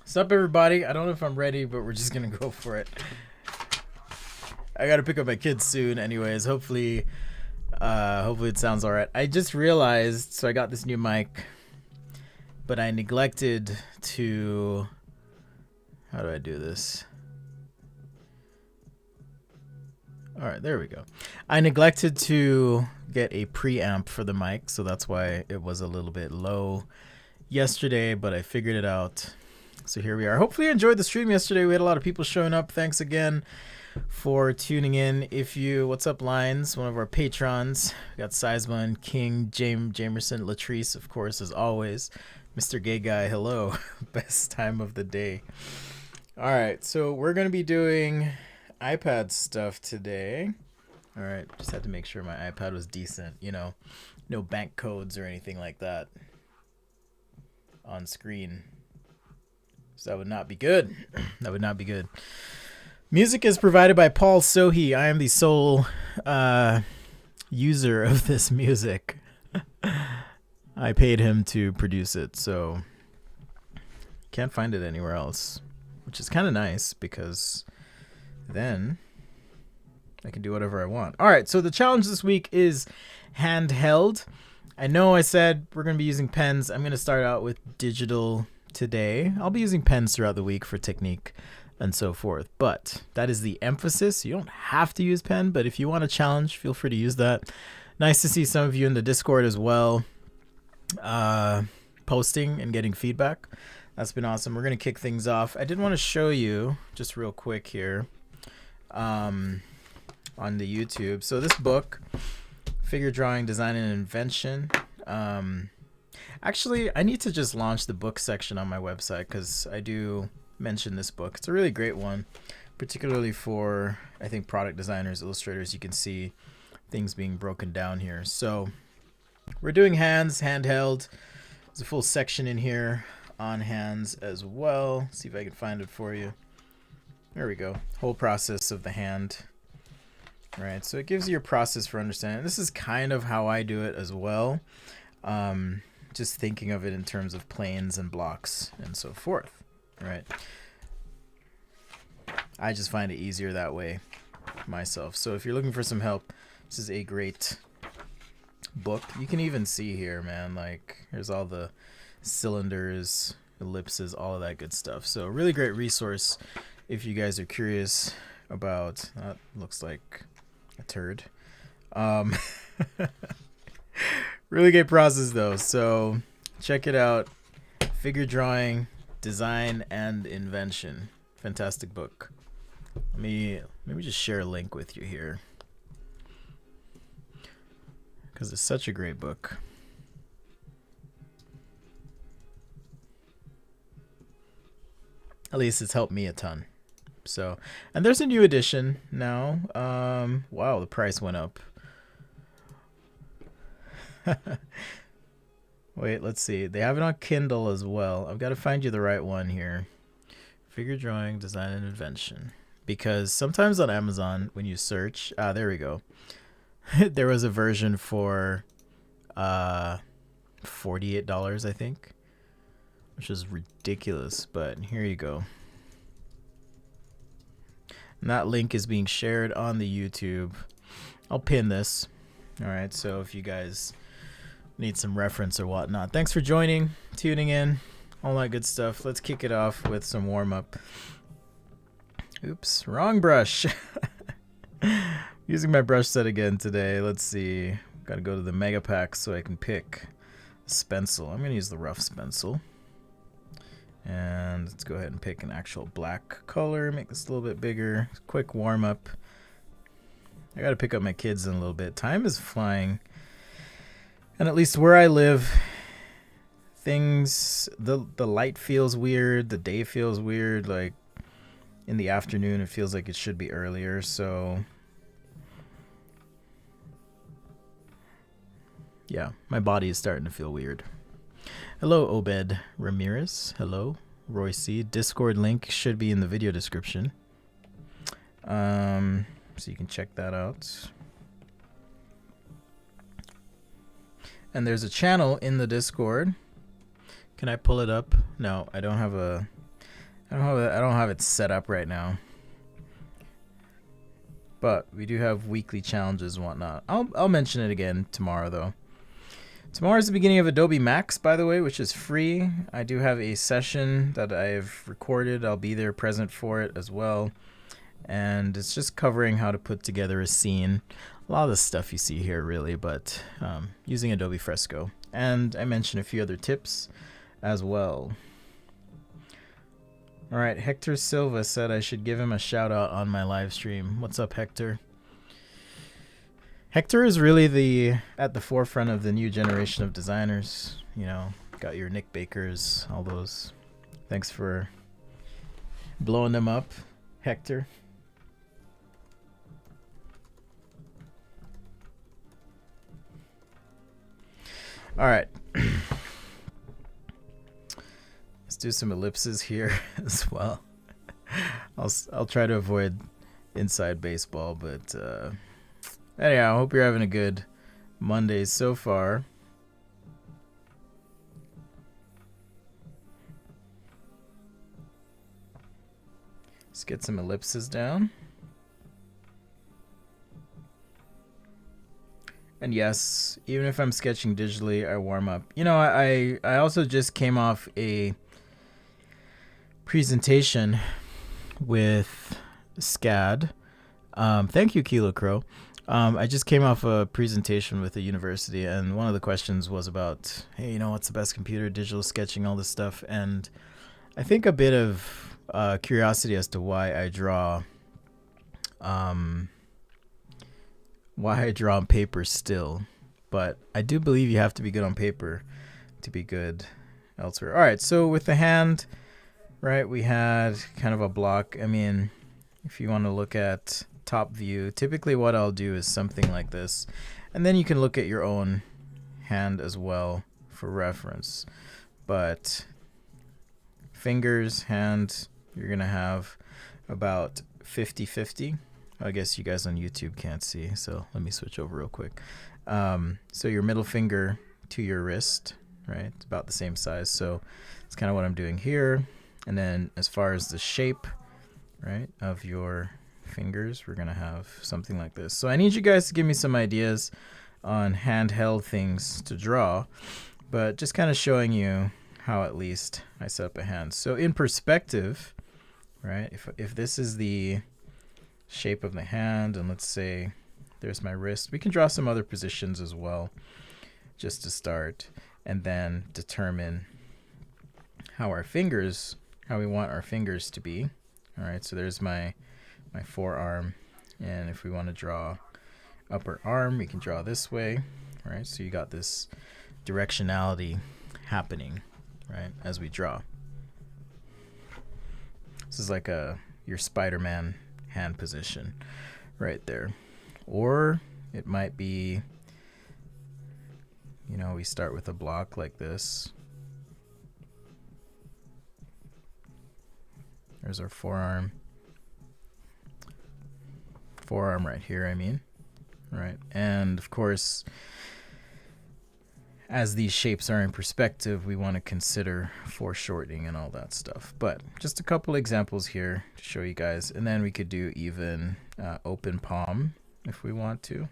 What's up, everybody? I don't know if I'm ready, but we're just gonna go for it. I gotta pick up my kids soon, anyways. Hopefully it sounds all right. I just realized, so I got this new mic, but I neglected to. How do I do this? All right, there we go. I neglected to get a preamp for the mic, so that's why it was a little bit low yesterday, but I figured it out. So here we are. Hopefully you enjoyed the stream yesterday. We had a lot of people showing up. Thanks again for tuning in. What's up, Lines? One of our patrons. We got Seisman, King, Jamerson, Latrice, of course, as always. Mr. Gay Guy, hello. Best time of the day. All right, so we're going to be doing iPad stuff today. All right, just had to make sure my iPad was decent. You know, no bank codes or anything like that on screen. So that would not be good. That would not be good. Music is provided by Paul Sohi. I am the sole user of this music. I paid him to produce it, so can't find it anywhere else, which is kind of nice because then I can do whatever I want. All right, so the challenge this week is handheld. I know I said we're going to be using pens. I'm going to start out with digital today. I'll be using pens throughout the week for technique and so forth, but that is the emphasis. You don't have to use pen, but if you want a challenge, feel free to use that. Nice to see some of you in the Discord as well, posting and getting feedback. That's been awesome. We're going to kick things off. I did want to show you just real quick here on the YouTube. So this book, Figure Drawing, Design, and Invention. Actually, I need to just launch the book section on my website because I do mention this book. It's a really great one, particularly for, I think, product designers, illustrators. You can see things being broken down here. So we're doing handheld. There's a full section in here on hands as well. See if I can find it for you. There we go. Whole process of the hand. Right, so it gives you a process for understanding. This is kind of how I do it as well. Just thinking of it in terms of planes and blocks and so forth, right? I just find it easier that way myself. So if you're looking for some help, this is a great book. You can even see here, man, like here's all the cylinders, ellipses, all of that good stuff. So really great resource if you guys are curious about, that looks like a turd. Really great process though, so check it out. Figure Drawing, Design, and Invention. Fantastic book. Let me just share a link with you here because it's such a great book. At least it's helped me a ton. So, and there's a new edition now. Wow, the price went up. Wait, let's see. They have it on Kindle as well. I've got to find you the right one here. Figure Drawing, Design, and Invention. Because sometimes on Amazon, when you search, there we go. There was a version for $48, I think, which is ridiculous. But here you go. And that link is being shared on the YouTube. I'll pin this. All right, so if you guys need some reference or whatnot. Thanks for joining, tuning in, all that good stuff. Let's kick it off with some warm-up. Oops, wrong brush. Using my brush set again today. Let's see. Got to go to the mega pack so I can pick a stencil. I'm going to use the rough stencil. And let's go ahead and pick an actual black color. Make this a little bit bigger. Quick warm-up. I got to pick up my kids in a little bit. Time is flying. And at least where I live, the light feels weird, the day feels weird, like in the afternoon it feels like it should be earlier, so yeah, my body is starting to feel weird. Hello, Obed Ramirez. Hello, Roy C. Discord link should be in the video description. So you can check that out. And there's a channel in the Discord. Can I pull it up? No, I don't have a I don't have it set up right now. But we do have weekly challenges and whatnot. I'll mention it again tomorrow though. Tomorrow is the beginning of Adobe Max, by the way, which is free. I do have a session that I've recorded. I'll be there present for it as well. And it's just covering how to put together a scene. A lot of the stuff you see here really, but using Adobe Fresco. And I mentioned a few other tips as well. All right, Hector Silva said I should give him a shout out on my live stream. What's up, Hector? Hector is really at the forefront of the new generation of designers. You know, got your Nick Bakers, all those. Thanks for blowing them up, Hector. All right. Let's do some ellipses here as well. I'll try to avoid inside baseball, but anyhow, I hope you're having a good Monday so far. Let's get some ellipses down. And yes, even if I'm sketching digitally, I warm up. You know, I also just came off a presentation with SCAD. Thank you, Kilo Crow. I just came off a presentation with a university, and one of the questions was about, hey, you know, what's the best computer, digital sketching, all this stuff. And I think a bit of curiosity as to why I draw on paper still. But I do believe you have to be good on paper to be good elsewhere. All right, so with the hand, right, we had kind of a block. I mean, if you want to look at top view, typically what I'll do is something like this. And then you can look at your own hand as well for reference. But fingers, hand, you're going to have about 50-50. I guess you guys on YouTube can't see, so let me switch over real quick. So your middle finger to your wrist, right? It's about the same size. So it's kind of what I'm doing here. And then as far as the shape, right, of your fingers, we're going to have something like this. So I need you guys to give me some ideas on handheld things to draw, but just kind of showing you how at least I set up a hand. So in perspective, right, if this is the shape of the hand, and let's say there's my wrist, we can draw some other positions as well just to start, and then determine how we want our fingers to be. All right, so there's my forearm, and if we want to draw upper arm, we can draw this way. All right, so you got this directionality happening, right, as we draw. This is like your Spider-Man hand position right there. Or it might be, you know, we start with a block like this. There's our forearm right here, I mean, right? And of course, as these shapes are in perspective, we want to consider foreshortening and all that stuff. But just a couple examples here to show you guys. And then we could do even open palm if we want to.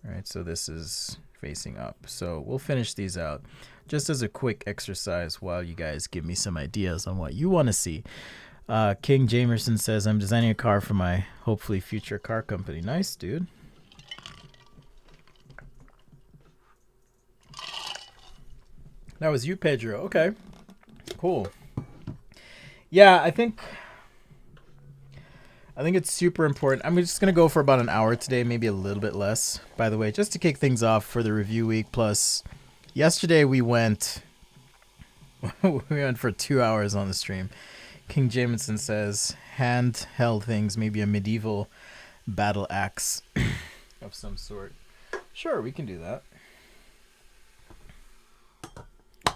All right, so this is facing up. So we'll finish these out just as a quick exercise while you guys give me some ideas on what you want to see. King Jamerson says, I'm designing a car for my hopefully future car company. Nice, dude. That was you, Pedro. Okay, cool. Yeah, I think it's super important. I'm just going to go for about an hour today, maybe a little bit less, by the way, just to kick things off for the review week. Plus, yesterday we went for 2 hours on the stream. King Jameson says, handheld things, maybe a medieval battle axe of some sort. Sure, we can do that.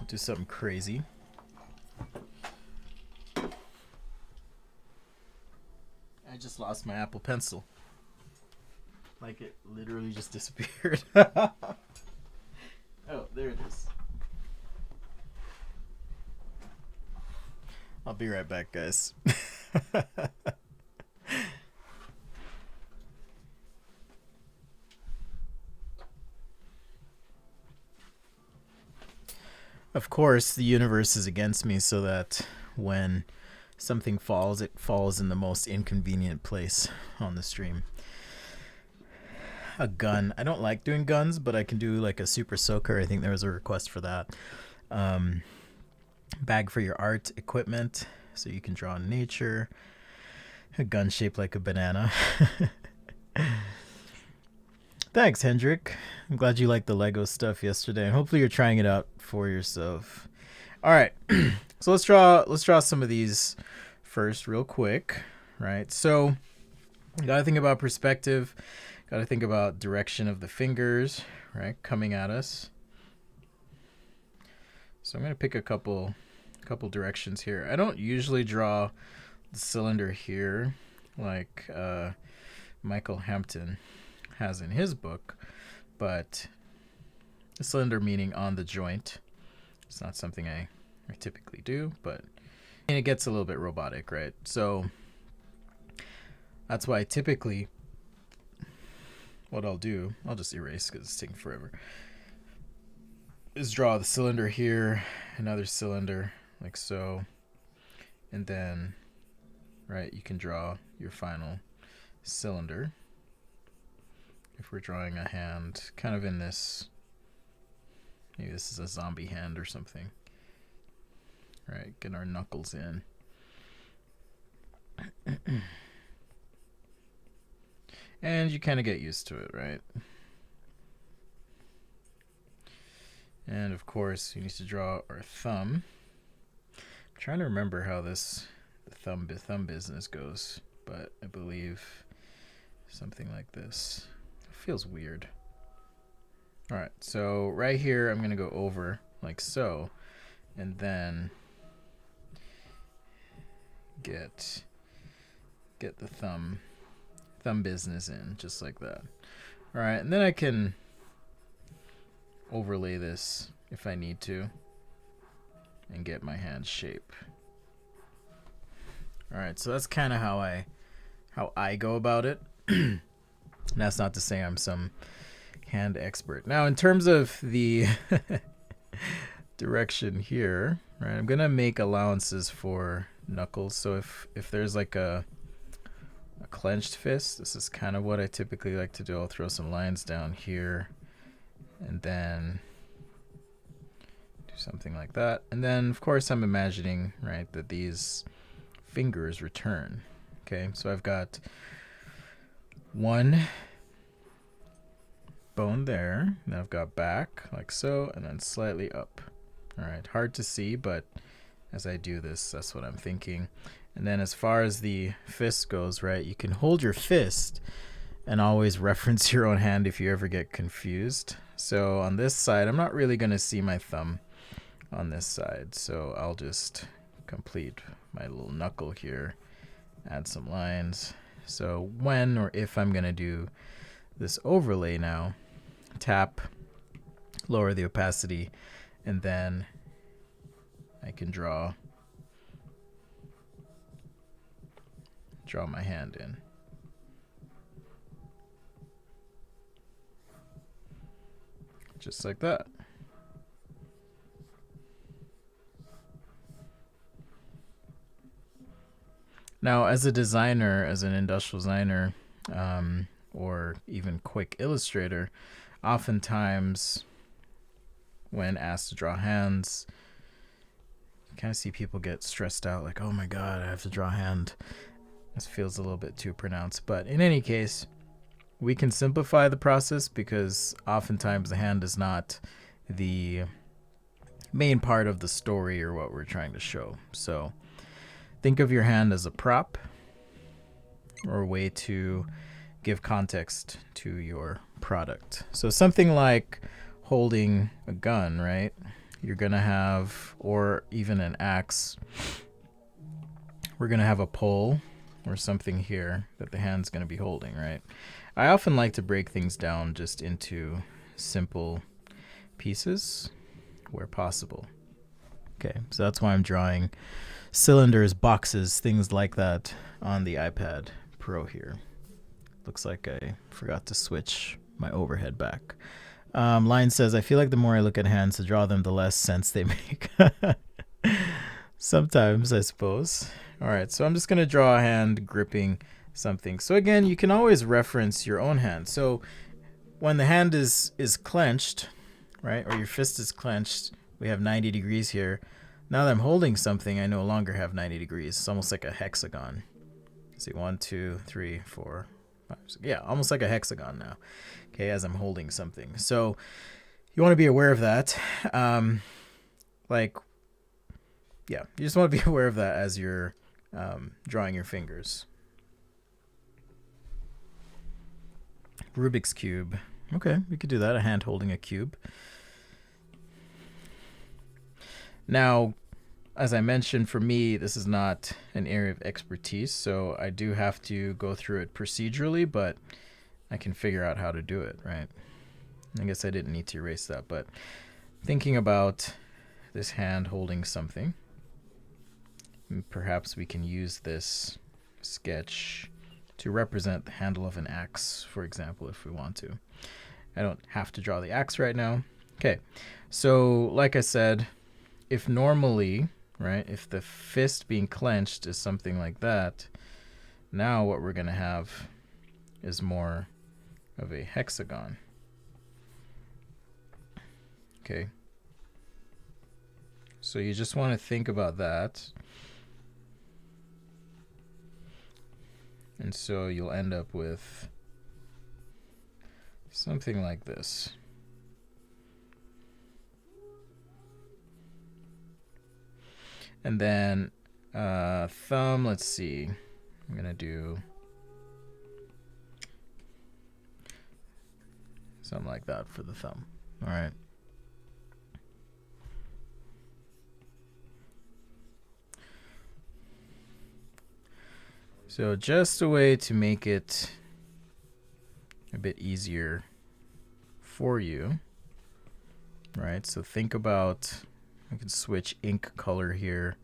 Do something crazy. I just lost my Apple Pencil. Like it literally just disappeared. Oh, there it is. I'll be right back, guys. Of course, the universe is against me so that when something falls, it falls in the most inconvenient place on the stream. A gun. I don't like doing guns, but I can do like a super soaker. I think there was a request for that. Bag for your art equipment so you can draw in nature. A gun shaped like a banana. Thanks, Hendrik. I'm glad you liked the Lego stuff yesterday, and hopefully you're trying it out for yourself. All right, so let's draw some of these first, real quick. Right, so you gotta think about perspective. Gotta think about direction of the fingers, right, coming at us. So I'm gonna pick a couple directions here. I don't usually draw the cylinder here like Michael Hampton has in his book, but the cylinder meaning on the joint. It's not something I typically do, but it gets a little bit robotic, right? So that's why typically what I'll do, I'll just erase because it's taking forever, is draw the cylinder here, another cylinder like so, and then, right, you can draw your final cylinder. If we're drawing a hand kind of in this, maybe this is a zombie hand or something. Right, get our knuckles in. And you kind of get used to it, right? And of course, you need to draw our thumb. I'm trying to remember how this thumb business goes, but I believe something like this. Feels weird. All right, so right here I'm going to go over like so, and then get the thumb business in just like that. All right, and then I can overlay this if I need to and get my hand shape. All right, so that's kind of how I go about it. That's not to say I'm some hand expert. Now, in terms of the direction here, right, I'm gonna make allowances for knuckles. So if there's like a clenched fist, this is kind of what I typically like to do. I'll throw some lines down here and then do something like that. And then, of course, I'm imagining, right, that these fingers return. Okay, so I've got one bone there, and I've got back like so, and then slightly up. All right, hard to see, but as I do this, that's what I'm thinking. And then as far as the fist goes, right, you can hold your fist and always reference your own hand if you ever get confused. So on this side, I'm not really going to see my thumb on this side, so I'll just complete my little knuckle here, add some lines. So when or if I'm going to do this overlay now, tap, lower the opacity, and then I can draw my hand in. Just like that. Now, as a designer, as an industrial designer, or even quick illustrator, oftentimes when asked to draw hands, you kind of see people get stressed out, like, oh my God, I have to draw a hand. This feels a little bit too pronounced. But in any case, we can simplify the process because oftentimes the hand is not the main part of the story or what we're trying to show. So think of your hand as a prop or a way to give context to your product. So something like holding a gun, right? You're going to have, or even an axe, we're going to have a pole or something here that the hand's going to be holding, right? I often like to break things down just into simple pieces where possible. Okay, so that's why I'm drawing cylinders, boxes, things like that on the iPad Pro here. Looks like I forgot to switch my overhead back. Line says, I feel like the more I look at hands to draw them, the less sense they make. Sometimes, I suppose. All right, so I'm just going to draw a hand gripping something. So again, you can always reference your own hand. So when the hand is clenched, right, or your fist is clenched, we have 90 degrees here. Now that I'm holding something, I no longer have 90 degrees. It's almost like a hexagon. Let's see, 1, 2, 3, 4, 5, 6. Yeah, almost like a hexagon now. Okay, as I'm holding something. So you want to be aware of that. Yeah, you just want to be aware of that as you're drawing your fingers. Rubik's Cube. Okay, we could do that, a hand holding a cube. Now, as I mentioned, for me, this is not an area of expertise, so I do have to go through it procedurally, but I can figure out how to do it, right? I guess I didn't need to erase that, but thinking about this hand holding something, perhaps we can use this sketch to represent the handle of an axe, for example, if we want to. I don't have to draw the axe right now. Okay, so like I said, if normally, right, if the fist being clenched is something like that, now what we're going to have is more of a hexagon. Okay. So you just want to think about that. And so you'll end up with something like this. And then thumb, let's see. I'm going to do something like that for the thumb. All right. So just a way to make it a bit easier for you, right? So think about, I can switch ink color here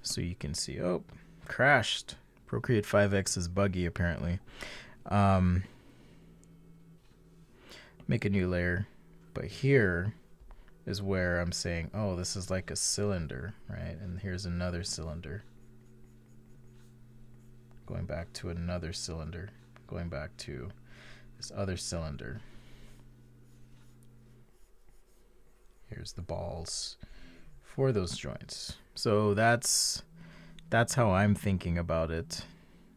so you can see, oh, crashed. Procreate 5X is buggy apparently. Make a new layer, but here is where I'm saying, oh, this is like a cylinder, right? And here's another cylinder. Going back to another cylinder, going back to this other cylinder. Here's the balls for those joints. So that's how I'm thinking about it,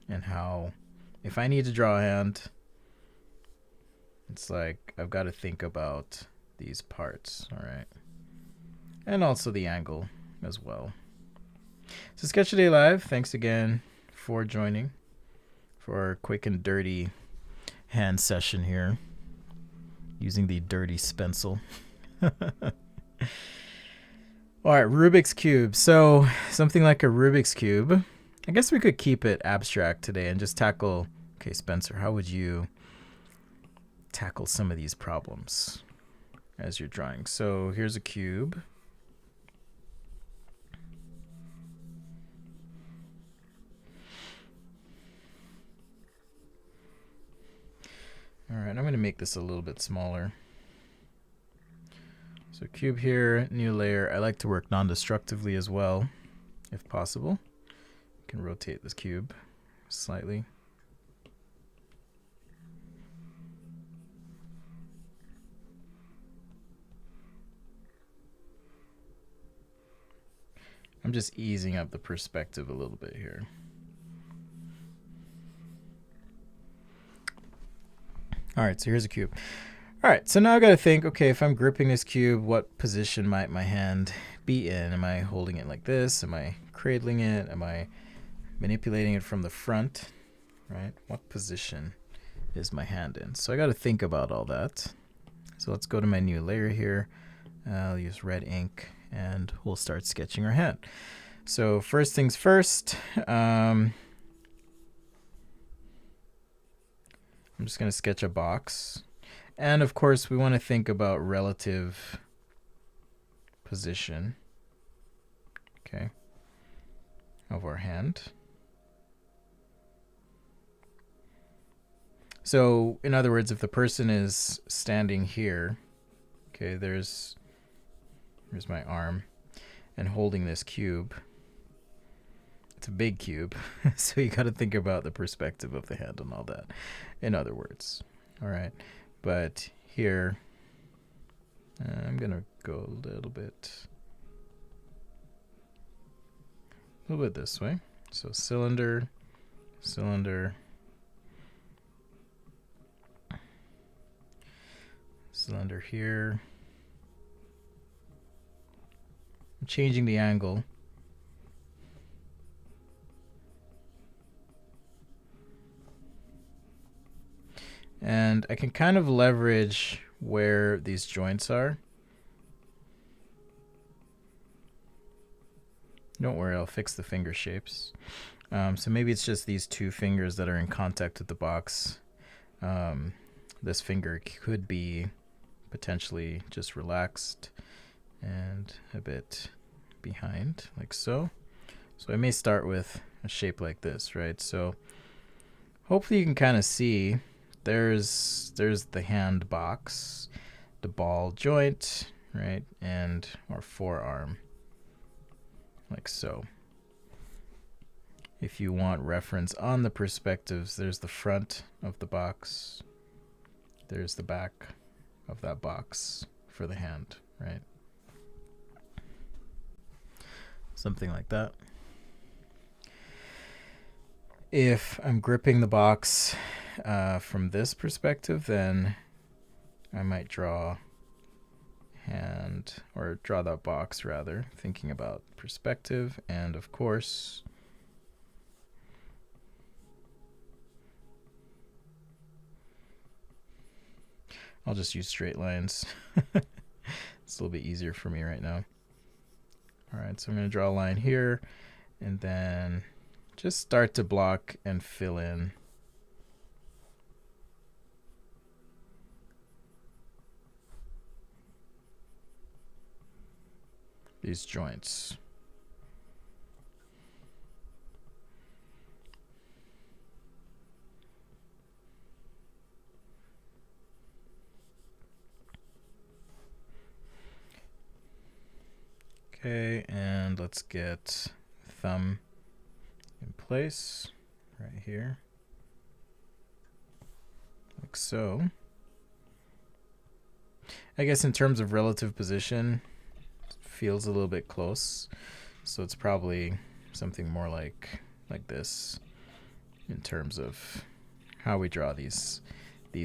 and how if I need to draw a hand, it's like I've got to think about these parts, all right? And also the angle as well. So Sketch Today Live, thanks again for joining for our quick and dirty hand session here using the dirty stencil. All right, Rubik's Cube. So something like a Rubik's Cube. I guess we could keep it abstract today and just tackle, okay, Spencer, how would you tackle some of these problems as you're drawing? So here's a cube. All right, I'm going to make this a little bit smaller. So cube here, new layer. I like to work non-destructively as well, if possible. You can rotate this cube slightly. I'm just easing up the perspective a little bit here. All right, so here's a cube. All right, so now I got to think, okay, if I'm gripping this cube, what position might my hand be in? Am I holding it like this? Am I cradling it? Am I manipulating it from the front, right? What position is my hand in? So I got to think about all that. So let's go to my new layer here. I'll use red ink and we'll start sketching our hand. So first things first, I'm just going to sketch a box. And of course, we want to think about relative position. Okay. of our hand. So in other words, if the person is standing here, okay, here's my arm, and holding this cube. It's a big cube, so you got to think about the perspective of the hand and all that, in other words. All right, but here, I'm going to go a little bit this way. So cylinder, cylinder, cylinder here. I'm changing the angle. And I can kind of leverage where these joints are. Don't worry, I'll fix the finger shapes. So maybe it's just these two fingers that are in contact with the box. This finger could be potentially just relaxed and a bit behind, like so. So I may start with a shape like this, right? So hopefully you can kind of see there's the hand box, the ball joint, right? And our forearm, like so. If you want reference on the perspectives, there's the front of the box. There's the back of that box for the hand, right? Something like that. If I'm gripping the box from this perspective, then I might draw hand, or draw that box rather, thinking about perspective. And of course, I'll just use straight lines. It's a little bit easier for me right now. All right, so I'm going to draw a line here and then just start to block and fill in these joints. Okay, and let's get thumb in place right here, like so. I guess in terms of relative position, it feels a little bit close, so it's probably something more like this in terms of how we draw these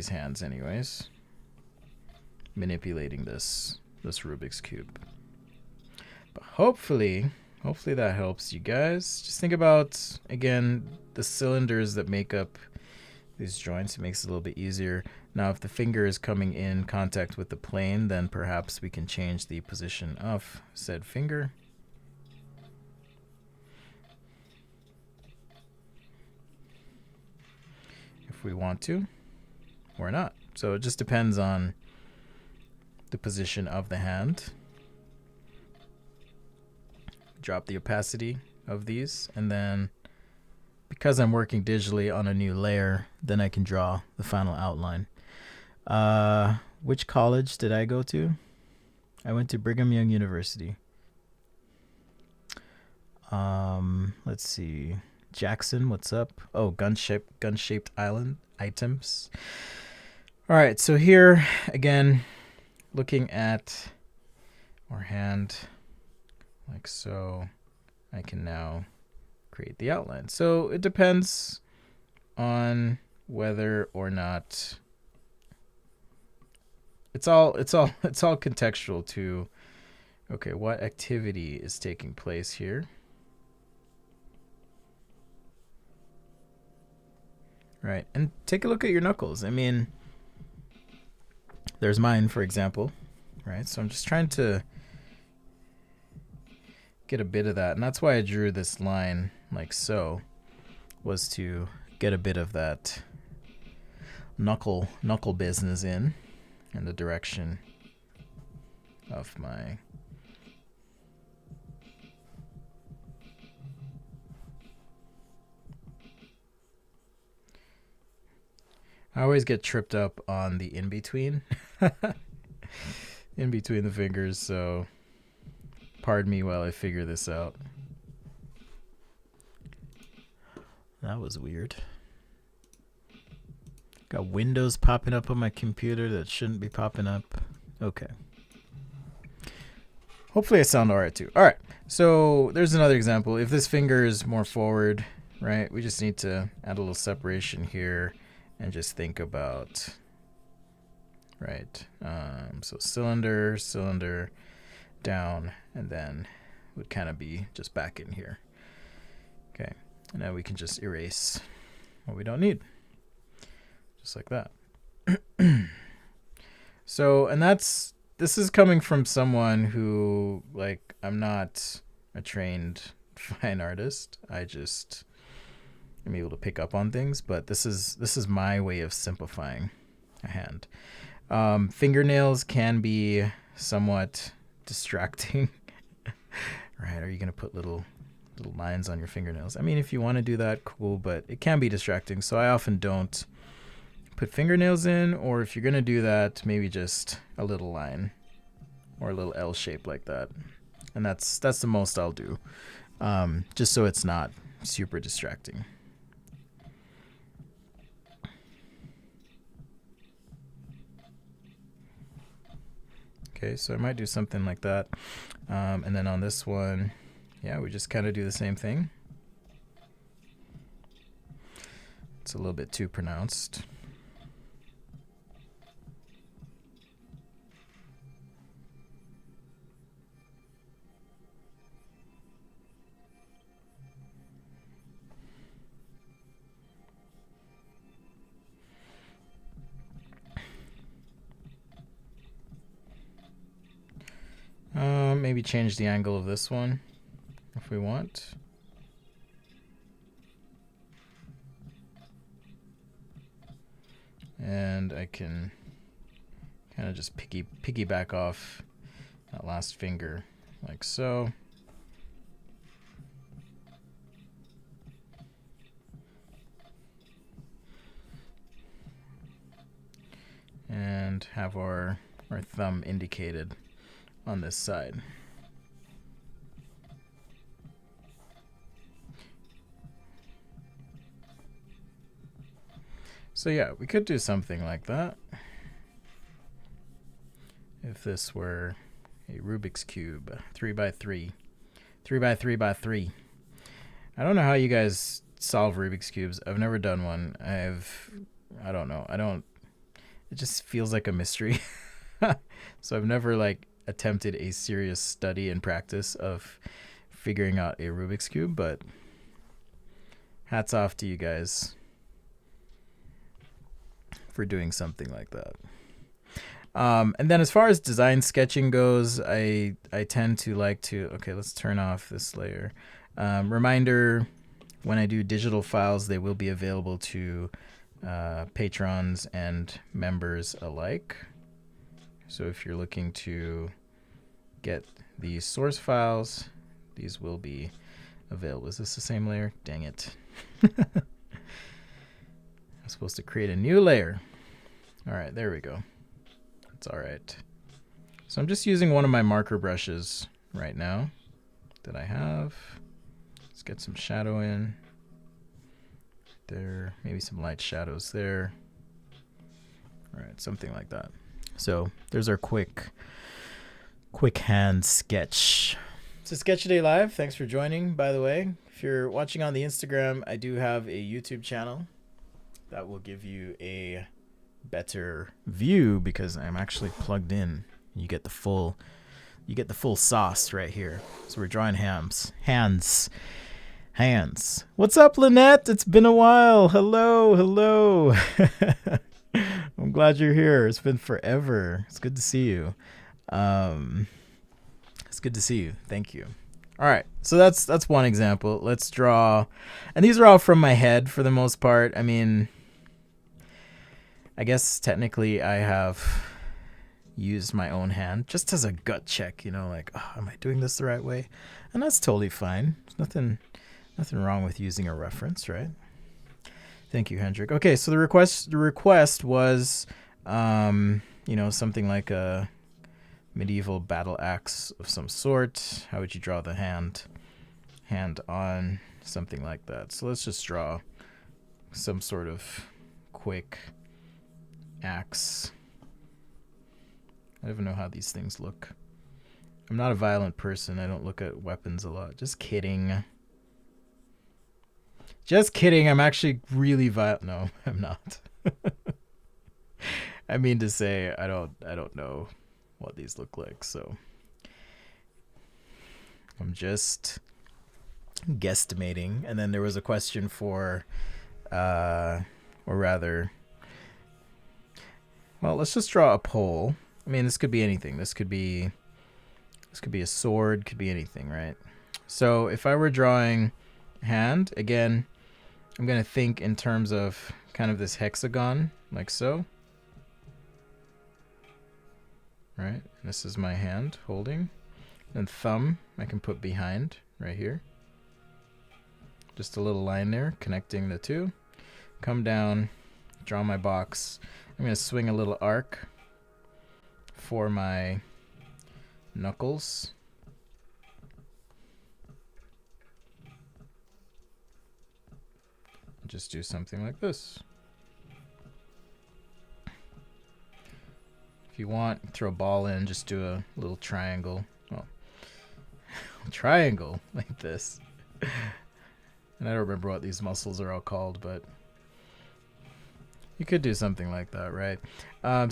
hands anyways, manipulating this Rubik's Cube. But hopefully that helps you guys. Just think about, again, the cylinders that make up these joints. It makes it a little bit easier. Now, if the finger is coming in contact with the plane, then perhaps we can change the position of said finger. If we want to, or not. So it just depends on the position of the hand. Drop the opacity of these, and then because I'm working digitally on a new layer, then I can draw the final outline. Which college did I go to? I went to Brigham Young University. Let's see. Jackson, what's up? Oh, gun-shaped island items. All right, so here again, looking at our hand like so, I can now create the outline. So it depends on whether or not it's all contextual to, okay, what activity is taking place here. Right, and take a look at your knuckles. I mean, there's mine, for example, right? So I'm just trying to get a bit of that, and that's why I drew this line like so, was to get a bit of that knuckle business in the direction of my I always get tripped up on the in-between. In between the fingers, so pardon me while I figure this out. That was weird. Got windows popping up on my computer that shouldn't be popping up. Okay. Hopefully I sound alright too. Alright, so there's another example. If this finger is more forward, right, we just need to add a little separation here and just think about, right, so cylinder, cylinder, down, and then would kind of be just back in here. Okay, and now we can just erase what we don't need. Just like that. So, and this is coming from someone who, like, I'm not a trained fine artist. I'm able to pick up on things, but this is my way of simplifying a hand. Fingernails can be somewhat distracting. Right? Are you gonna put little lines on your fingernails? I mean, if you want to do that, cool, but it can be distracting. So I often don't put fingernails in, or if you're gonna do that, maybe just a little line or a little L shape like that, and that's the most I'll do, just so it's not super distracting. Okay, so I might do something like that, and then on this one, yeah, we just kind of do the same thing. It's a little bit too pronounced. Maybe change the angle of this one if we want. And I can kind of just piggyback off that last finger like so. And have our thumb indicated on this side. So yeah, we could do something like that if this were a Rubik's Cube, 3x3, 3x3x3. I don't know how you guys solve Rubik's Cubes. I've never done one. I don't know. It just feels like a mystery. So I've never like attempted a serious study and practice of figuring out a Rubik's Cube, but hats off to you guys for doing something like that. And then as far as design sketching goes, I tend to like to, okay, let's turn off this layer. Reminder, when I do digital files, they will be available to patrons and members alike. So if you're looking to get the source files, these will be available. Is this the same layer? Dang it. I'm supposed to create a new layer. All right, there we go. That's all right. So I'm just using one of my marker brushes right now that I have. Let's get some shadow in there, maybe some light shadows there. All right, something like that. So there's our quick hand sketch. So Sketch Day Live, thanks for joining, by the way. If you're watching on the Instagram, I do have a YouTube channel that will give you a better view because I'm actually plugged in. You get the full sauce right here. So we're drawing hands. What's up, Lynette? It's been a while. Hello. I'm glad you're here. It's been forever. It's good to see you. It's good to see you. Thank you. All right, so that's one example. Let's draw, and these are all from my head for the most part. I mean, I guess technically I have used my own hand just as a gut check, like, oh, am I doing this the right way? And that's totally fine. There's nothing wrong with using a reference, right? Thank you, Hendrik. Okay, so the request was, you know, something like a medieval battle axe of some sort. How would you draw the hand on something like that? So let's just draw some sort of quick axe. I don't even know how these things look. I'm not a violent person. I don't look at weapons a lot. Just kidding. Just kidding. I'm actually really violent. No, I'm not. I mean to say I don't know what these look like, so I'm just guesstimating. And then there was a question for or rather, well, let's just draw a pole. I mean, this could be anything. This could be a sword, could be anything, right? So if I were drawing hand, again, I'm going to think in terms of kind of this hexagon, like so. Right? And this is my hand holding. And thumb, I can put behind, right here. Just a little line there, connecting the two. Come down, draw my box. I'm going to swing a little arc for my knuckles. Just do something like this. If you want, throw a ball in, just do a little triangle. Well, triangle like this. And I don't remember what these muscles are all called, but you could do something like that, right?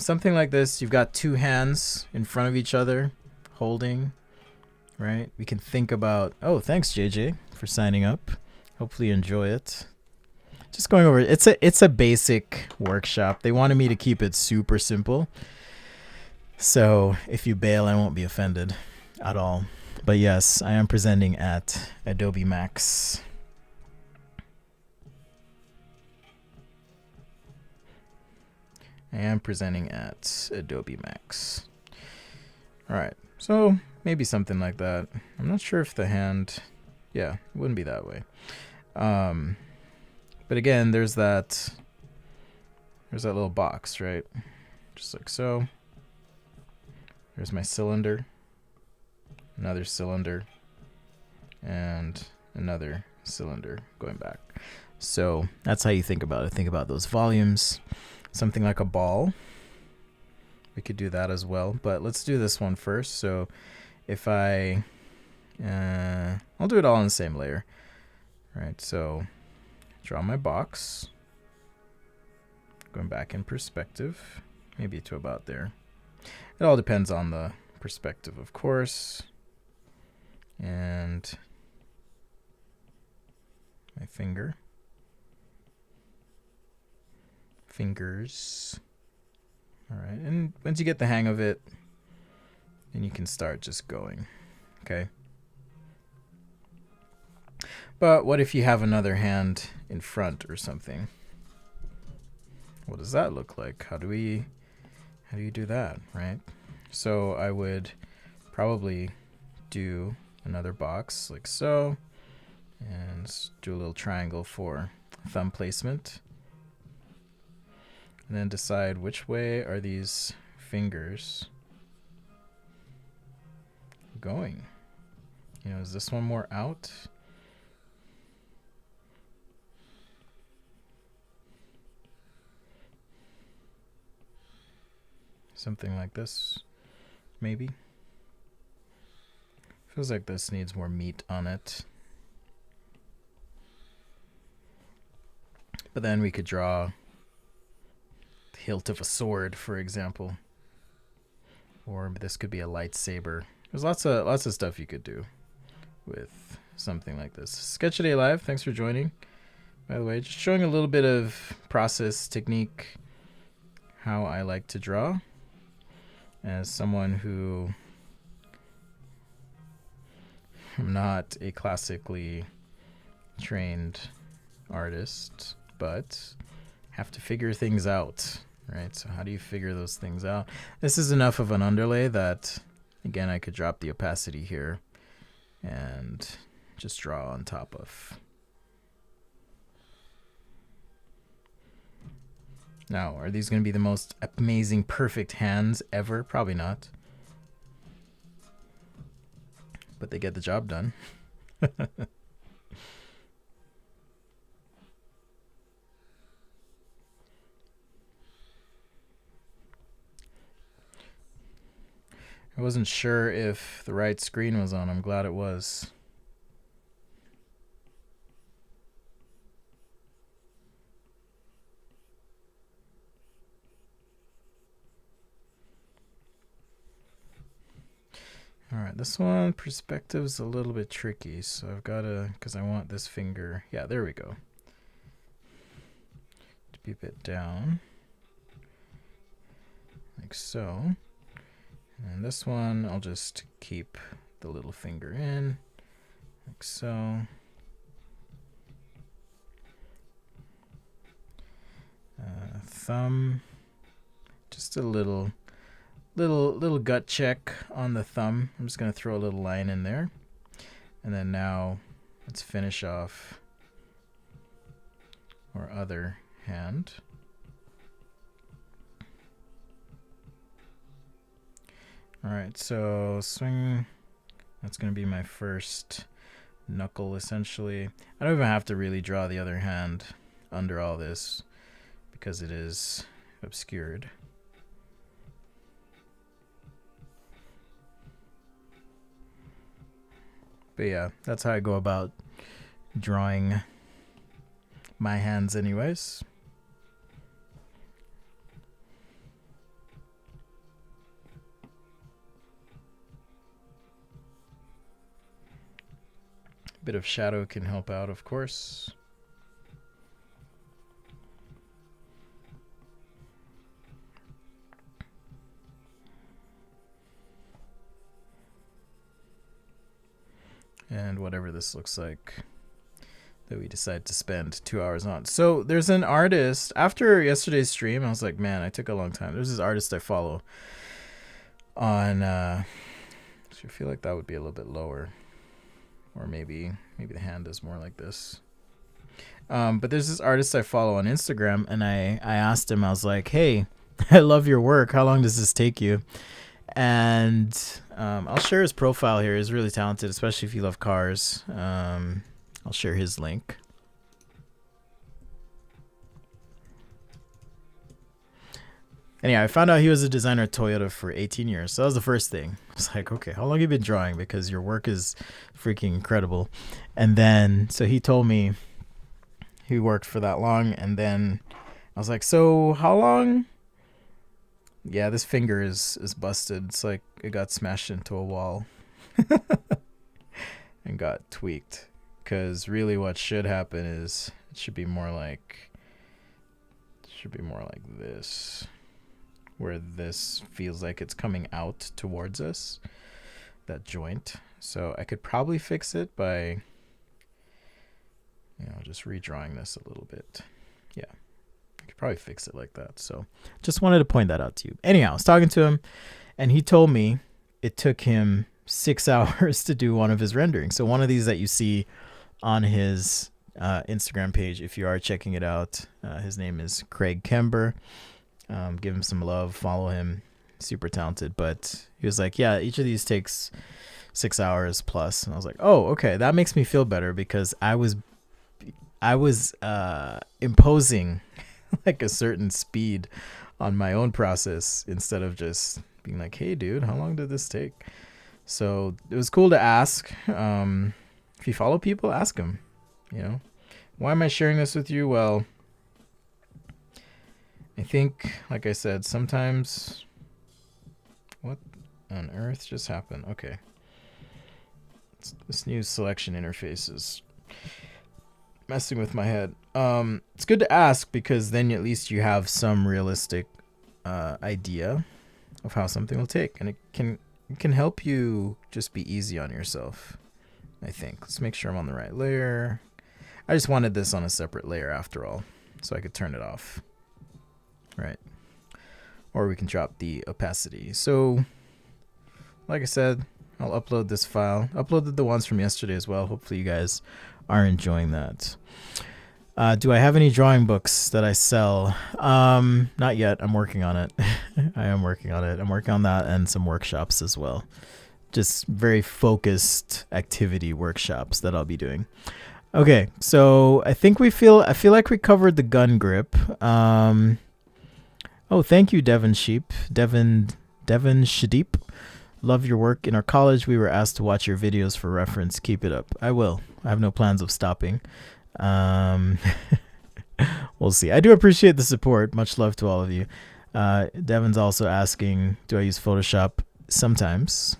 Something like this, you've got two hands in front of each other, holding, right? We can think about, oh, thanks, JJ, for signing up. Hopefully you enjoy it. Just going over, it's a basic workshop. They wanted me to keep it super simple. So if you bail, I won't be offended at all. But yes, I am presenting at Adobe Max. I am presenting at Adobe Max. All right, so maybe something like that. I'm not sure if the hand, yeah, it wouldn't be that way. But again, there's that little box, right? Just like so. There's my cylinder, another cylinder, and another cylinder going back. So that's how you think about it. Think about those volumes. Something like a ball. We could do that as well, but let's do this one first. So if I'll do it all in the same layer, right? So draw my box, going back in perspective, maybe to about there. It all depends on the perspective, of course. And my fingers. All right, and once you get the hang of it, then you can start just going, okay? But what if you have another hand in front or something? What does that look like? How do you do that, right? So I would probably do another box like so, and do a little triangle for thumb placement. And then decide which way are these fingers going. You know, is this one more out? Something like this, maybe. Feels like this needs more meat on it. But then we could draw the hilt of a sword, for example. Or this could be a lightsaber. There's lots of stuff you could do with something like this. Sketch a Day Live, thanks for joining. By the way, just showing a little bit of process, technique, how I like to draw. As someone who, I'm not a classically trained artist, but have to figure things out, right? So how do you figure those things out? This is enough of an underlay that, again, I could drop the opacity here and just draw on top of. Now, are these going to be the most amazing, perfect hands ever? Probably not. But they get the job done. I wasn't sure if the right screen was on. I'm glad it was. All right, this one, perspective's a little bit tricky, so I've got to, because I want this finger. Yeah, there we go. To be a bit down. Like so. And this one, I'll just keep the little finger in. Like so. Thumb. Just a little gut check on the thumb. I'm just going to throw a little line in there. And then now let's finish off our other hand. All right, so swing. That's going to be my first knuckle, essentially. I don't even have to really draw the other hand under all this because it is obscured. But yeah, that's how I go about drawing my hands anyways. Bit of shadow can help out, of course. And whatever this looks like that we decide to spend 2 hours on. So there's an artist, after yesterday's stream, I was like, man, I took a long time. There's this artist I follow on, so I feel like that would be a little bit lower. Or maybe the hand is more like this. But there's this artist I follow on Instagram, and I asked him, I was like, hey, I love your work. How long does this take you? And I'll share his profile here. He's really talented, especially if you love cars. I'll share his link. Anyhow, I found out he was a designer at Toyota for 18 years. So that was the first thing. I was like, okay, how long have you been drawing? Because your work is freaking incredible. And then, so he told me he worked for that long. And then I was like, so how long? Yeah, this finger is busted. It's like it got smashed into a wall and got tweaked. Because really what should happen is it should be more like this, where this feels like it's coming out towards us, that joint. So I could probably fix it by, just redrawing this a little bit. Yeah, I could probably fix it like that. So just wanted to point that out to you. Anyhow, I was talking to him, and he told me it took him 6 hours to do one of his renderings. So one of these that you see on his Instagram page, if you are checking it out, his name is Craig Kember. Give him some love, follow him, super talented. But he was like, yeah, each of these takes 6 hours plus. And I was like, oh, okay, that makes me feel better, because I was imposing like a certain speed on my own process instead of just being like, hey dude, how long did this take? So it was cool to ask. If you follow people, ask them, why am I sharing this with you? Well, I think, like I said, sometimes, what on earth just happened? Okay. This new selection interface is messing with my head. It's good to ask, because then at least you have some realistic idea of how something will take, and it can help you just be easy on yourself, I think. Let's make sure I'm on the right layer. I just wanted this on a separate layer after all, so I could turn it off. Right. Or we can drop the opacity. So, like I said, I'll upload this file. Uploaded the ones from yesterday as well. Hopefully you guys are enjoying that. Do I have any drawing books that I sell? Not yet. I'm working on it. I am working on it. I'm working on that and some workshops as well. Just very focused activity workshops that I'll be doing. Okay, so I feel like we covered the gun grip. Oh, thank you, Devon Shadeep. Love your work. In our college, we were asked to watch your videos for reference. Keep it up. I will. I have no plans of stopping. We'll see. I do appreciate the support. Much love to all of you. Devon's also asking, do I use Photoshop? Sometimes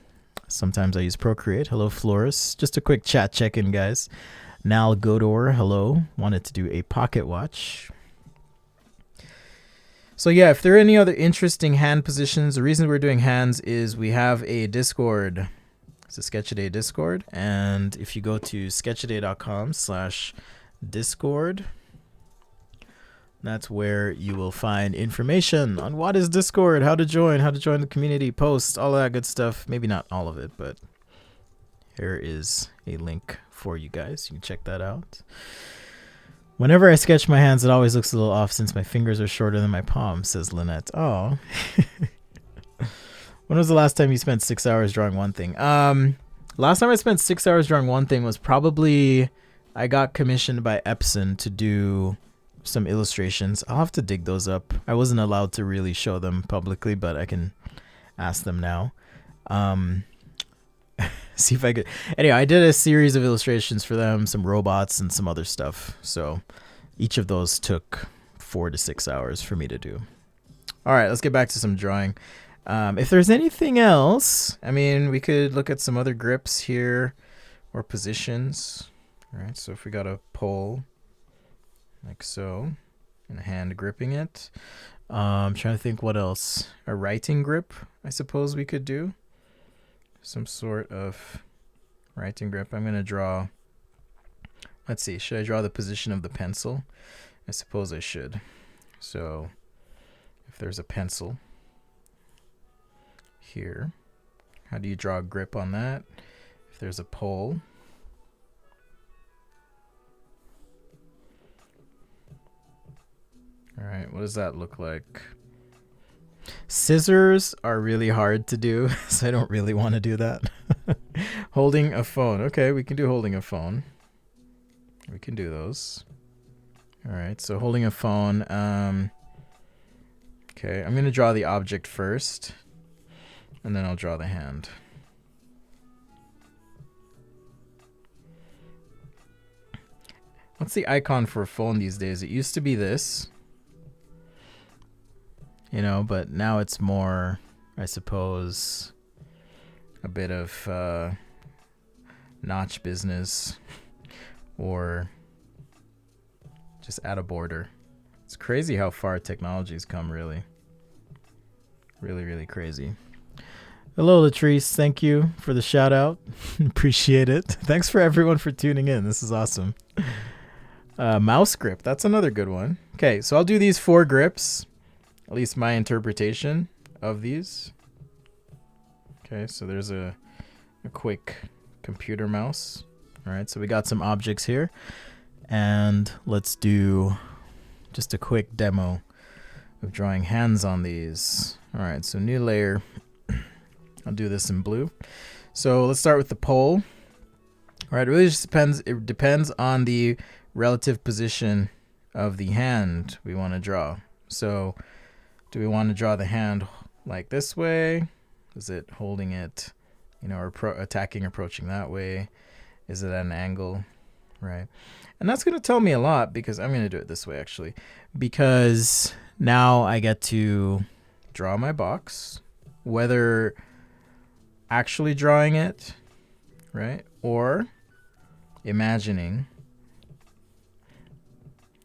I use Procreate. Hello, Floris. Just a quick chat check-in, guys. Nal Godor, hello. Wanted to do a pocket watch. So yeah, if there are any other interesting hand positions, the reason we're doing hands is we have a Discord. It's a Sketchaday Discord. And if you go to sketchaday.com/Discord, that's where you will find information on what is Discord, how to join the community, posts, all that good stuff. Maybe not all of it, but here is a link for you guys. You can check that out. Whenever I sketch my hands, it always looks a little off since my fingers are shorter than my palm, says Lynette. Oh. When was the last time you spent 6 hours drawing one thing? Last time I spent 6 hours drawing one thing was probably I got commissioned by Epson to do some illustrations. I'll have to dig those up. I wasn't allowed to really show them publicly, but I can ask them now. See if I could. Anyway, I did a series of illustrations for them, some robots and some other stuff. So each of those took 4 to 6 hours for me to do. All right, let's get back to some drawing. If there's anything else, I mean, we could look at some other grips here or positions. All right, so if we got a pole like so and a hand gripping it, I'm trying to think what else. A writing grip, I suppose we could do. Some sort of writing grip. I'm going to draw, let's see, should I draw the position of the pencil? I suppose I should. So if there's a pencil here, how do you draw a grip on that? If there's a pole, all right, what does that look like? Scissors are really hard to do, so I don't really want to do that. Holding a phone. Okay, we can do holding a phone. We can do those. All right, so holding a phone. Okay, I'm going to draw the object first, and then I'll draw the hand. What's the icon for a phone these days? It used to be this. You know, but now it's more, I suppose, a bit of notch business or just add a border. It's crazy how far technology's come, really. Really, really crazy. Hello, Latrice. Thank you for the shout out. Appreciate it. Thanks for everyone for tuning in. This is awesome. Mouse grip. That's another good one. Okay, so I'll do these 4 grips. At least my interpretation of these. Okay, so there's a quick computer mouse. All right, so we got some objects here. And let's do just a quick demo of drawing hands on these. All right, so new layer. I'll do this in blue. So let's start with the pole. All right, it really just depends. It depends on the relative position of the hand we want to draw. So do we want to draw the hand like this way? Is it holding it, you know, or approaching that way? Is it at an angle, right? And that's going to tell me a lot because I'm going to do it this way, actually, because now I get to draw my box, whether actually drawing it, right, or imagining.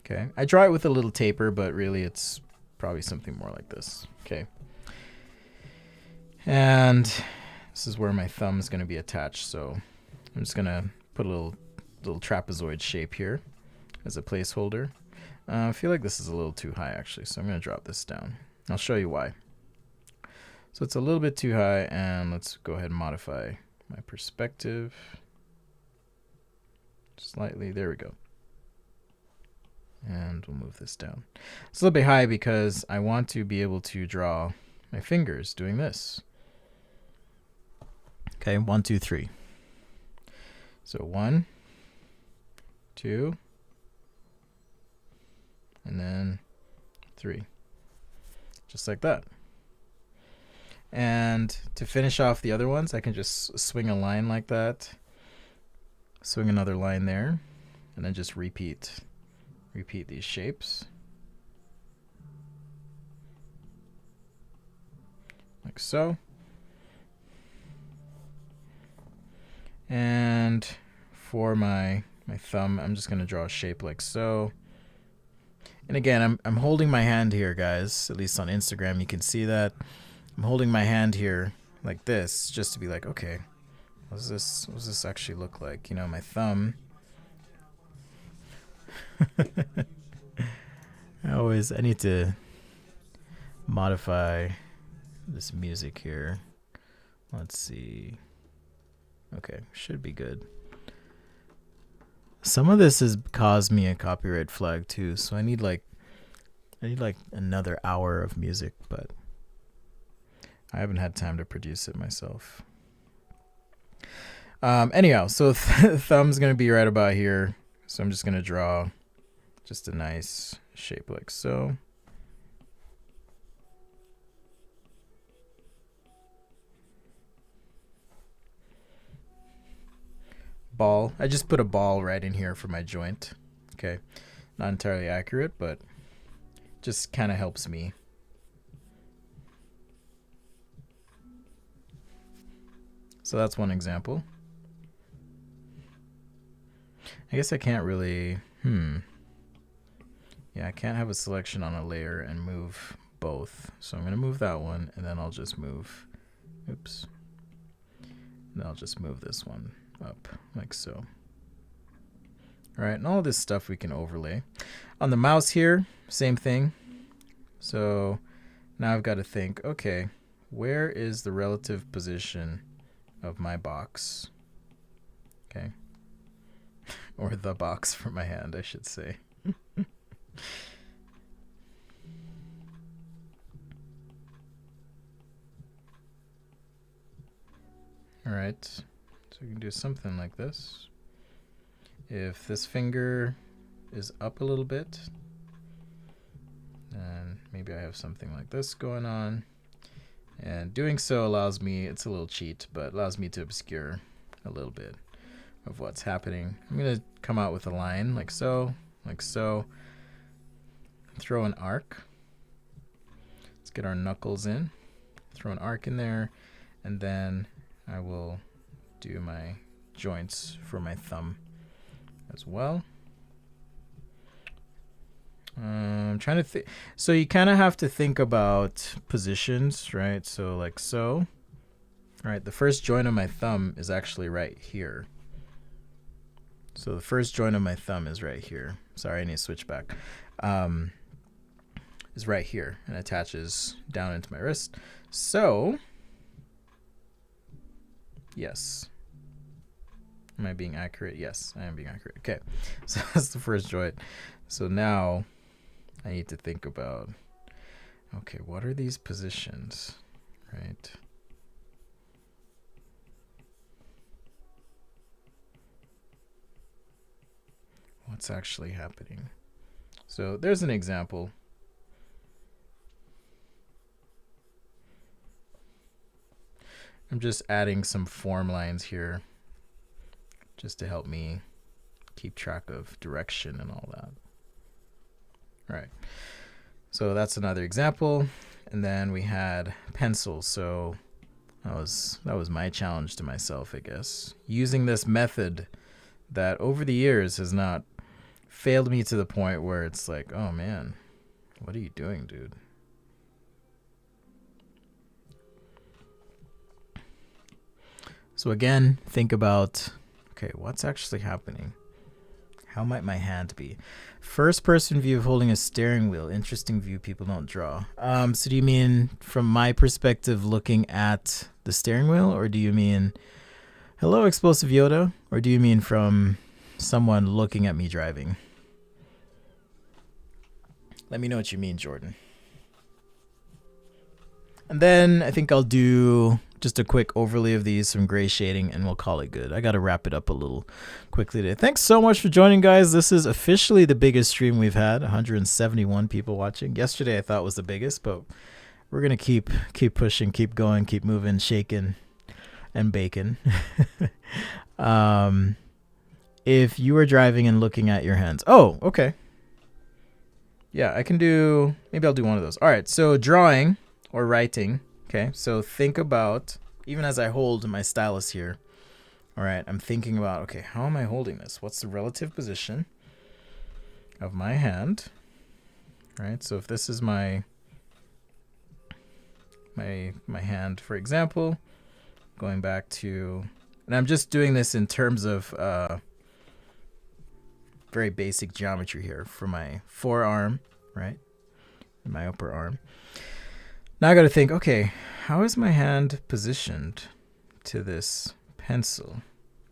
Okay, I draw it with a little taper, but really it's probably something more like this. Okay. And this is where my thumb is going to be attached. So I'm just going to put a little trapezoid shape here as a placeholder. I feel like this is a little too high, actually. So I'm going to drop this down. I'll show you why. So it's a little bit too high, and let's go ahead and modify my perspective slightly. There we go. And we'll move this down. It's a little bit high because I want to be able to draw my fingers doing this. Okay, 1, 2, 3. So 1, 2, and then 3. Just like that. And to finish off the other ones, I can just swing a line like that, swing another line there, and then just repeat these shapes. Like so. And for my thumb, I'm just going to draw a shape like so. And again, I'm holding my hand here, guys. At least on Instagram, you can see that. I'm holding my hand here like this, just to be like, okay, what does this actually look like? You know, my thumb. I need to modify this music here. Let's see. Okay, should be good. Some of this has caused me a copyright flag too, so I need like another hour of music, but I haven't had time to produce it myself. Anyhow, so thumb's gonna be right about here, so I'm just gonna draw just a nice shape like so. Ball. I just put a ball right in here for my joint. Okay, not entirely accurate, but just kind of helps me. So that's one example. I guess I can't really, yeah, I can't have a selection on a layer and move both. So I'm going to move that one, and then I'll just move, oops. And I'll just move this one up like so. All right, and all this stuff we can overlay. On the mouse here, same thing. So now I've got to think, okay, where is the relative position of my box? Okay. Or the box for my hand, I should say. All right, so we can do something like this. If this finger is up a little bit, then maybe I have something like this going on. And doing so allows me, it's a little cheat, but allows me to obscure a little bit of what's happening. I'm going to come out with a line like so, throw an arc. Let's get our knuckles in, throw an arc in there, and then I will do my joints for my thumb as well. I'm trying to think. So you kind of have to think about positions, right? So like so. All right, the first joint of my thumb is actually right here. So the first joint of my thumb is right here. Sorry, I need to switch back. Is right here and attaches down into my wrist. So, yes. Am I being accurate? Yes, I am being accurate. Okay, so that's the first joint. So now I need to think about, okay, what are these positions, right? What's actually happening? So there's an example. I'm just adding some form lines here just to help me keep track of direction and all that. All right, so that's another example. And then we had pencil. So that was my challenge to myself, I guess. Using this method that over the years has not failed me to the point where it's like, oh man, what are you doing, dude? So again, think about, okay, what's actually happening? How might my hand be? First person view of holding a steering wheel. Interesting view people don't draw. So do you mean from my perspective looking at the steering wheel, or do you mean hello explosive Yoda, or do you mean from someone looking at me driving? Let me know what you mean, Jordan. And then I think I'll do just a quick overlay of these, some gray shading, and we'll call it good. I got to wrap it up a little quickly today. Thanks so much for joining, guys. This is officially the biggest stream we've had, 171 people watching. Yesterday I thought was the biggest, but we're going to keep pushing, keep going, keep moving, shaking, and baking. If you are driving and looking at your hands. Oh, okay. Yeah, I can do, maybe I'll do one of those. All right, so drawing or writing. Okay, so think about, even as I hold my stylus here, all right, I'm thinking about, okay, how am I holding this? What's the relative position of my hand? All right, so if this is my hand, for example, going back to, and I'm just doing this in terms of very basic geometry here for my forearm, right, and my upper arm. Now I got to think, okay, how is my hand positioned to this pencil?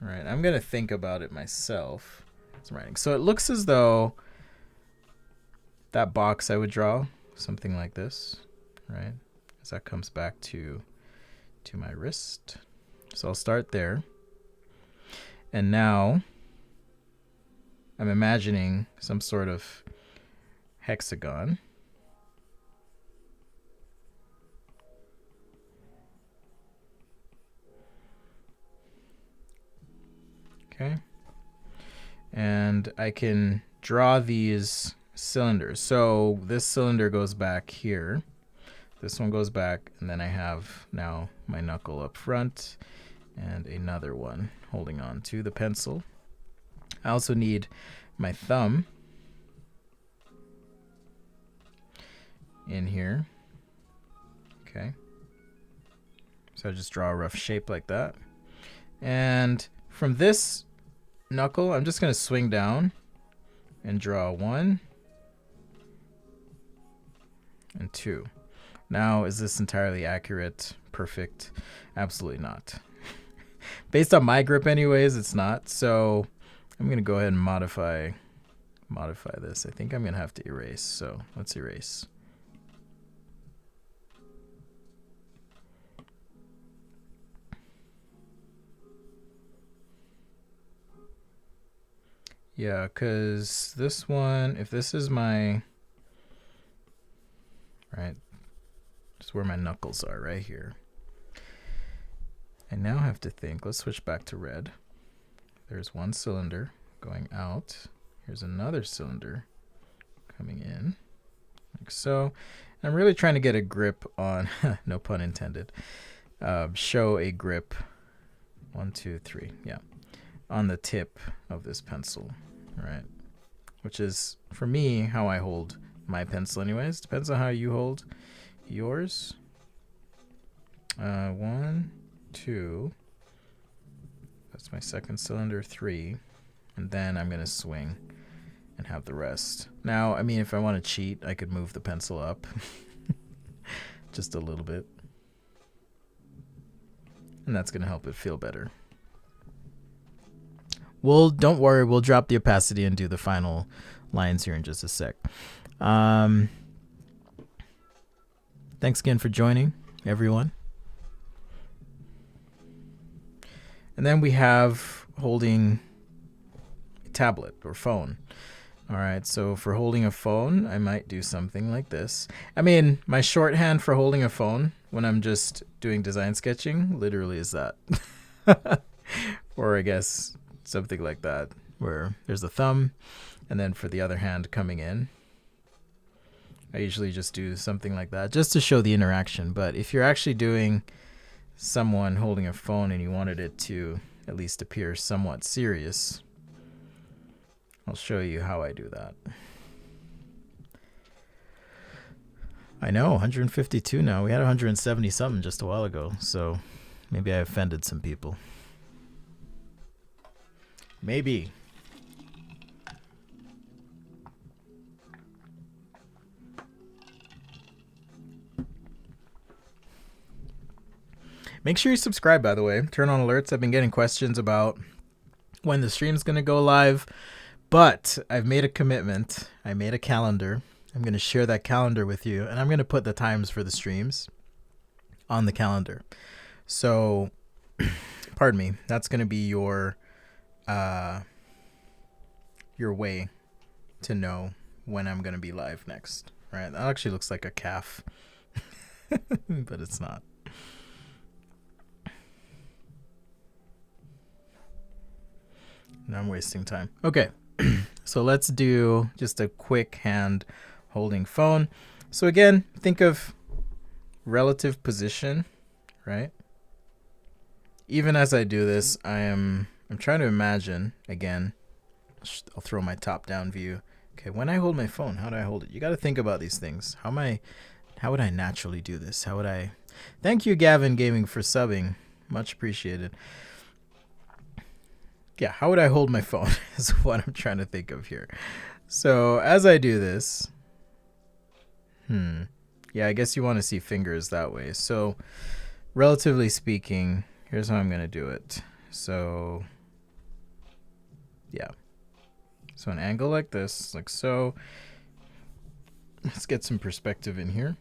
All right, I'm going to think about it myself as I'm writing. So it looks as though that box I would draw, something like this, right, as that comes back to my wrist. So I'll start there. And now I'm imagining some sort of hexagon. Okay, and I can draw these cylinders. So this cylinder goes back here, this one goes back, and then I have now my knuckle up front and another one holding on to the pencil. I also need my thumb in here. Okay, so I just draw a rough shape like that, and from this knuckle, I'm just going to swing down and draw 1 and 2. Now, is this entirely accurate? Perfect? Absolutely not. Based on my grip anyways, it's not. So I'm going to go ahead and modify this. I think I'm going to have to erase. So let's erase. Yeah, because this one, if this is my, right, just where my knuckles are, right here. I now have to think, let's switch back to red. There's one cylinder going out. Here's another cylinder coming in, like so. I'm really trying to get a grip on, no pun intended, show a grip, 1, 2, 3, yeah, on the tip of this pencil, right? Which is, for me, how I hold my pencil anyways. Depends on how you hold yours. 1, 2, that's my second cylinder, 3, and then I'm gonna swing and have the rest. Now, I mean, if I want to cheat, I could move the pencil up just a little bit, and that's gonna help it feel better. Don't worry, we'll drop the opacity and do the final lines here in just a sec. Thanks again for joining, everyone. And then we have holding a tablet or phone. All right, so for holding a phone, I might do something like this. I mean, my shorthand for holding a phone when I'm just doing design sketching literally is that. Or I guess something like that, where there's a thumb, and then for the other hand coming in, I usually just do something like that just to show the interaction. But if you're actually doing someone holding a phone and you wanted it to at least appear somewhat serious, I'll show you how I do that. I know, 152 now. We had 170 something just a while ago, so maybe I offended some people. Maybe. Make sure you subscribe, by the way. Turn on alerts. I've been getting questions about when the stream's going to go live, but I've made a commitment. I made a calendar, I'm going to share that calendar with you, and I'm going to put the times for the streams on the calendar. So, pardon me, that's going to be your way to know when I'm going to be live next. Right? That actually looks like a calf, but it's not. Now I'm wasting time. Okay, so let's do just a quick hand holding phone. So again, think of relative position, right? Even as I do this, I'm trying to imagine, again, I'll throw my top down view. Okay, when I hold my phone, how do I hold it? You got to think about these things. How would I naturally do this? How would I? Thank you, Gavin Gaming, for subbing. Much appreciated. Yeah, how would I hold my phone is what I'm trying to think of here. So as I do this, yeah, I guess you want to see fingers that way. So relatively speaking, here's how I'm going to do it. So yeah, so an angle like this, like so. Let's get some perspective in here.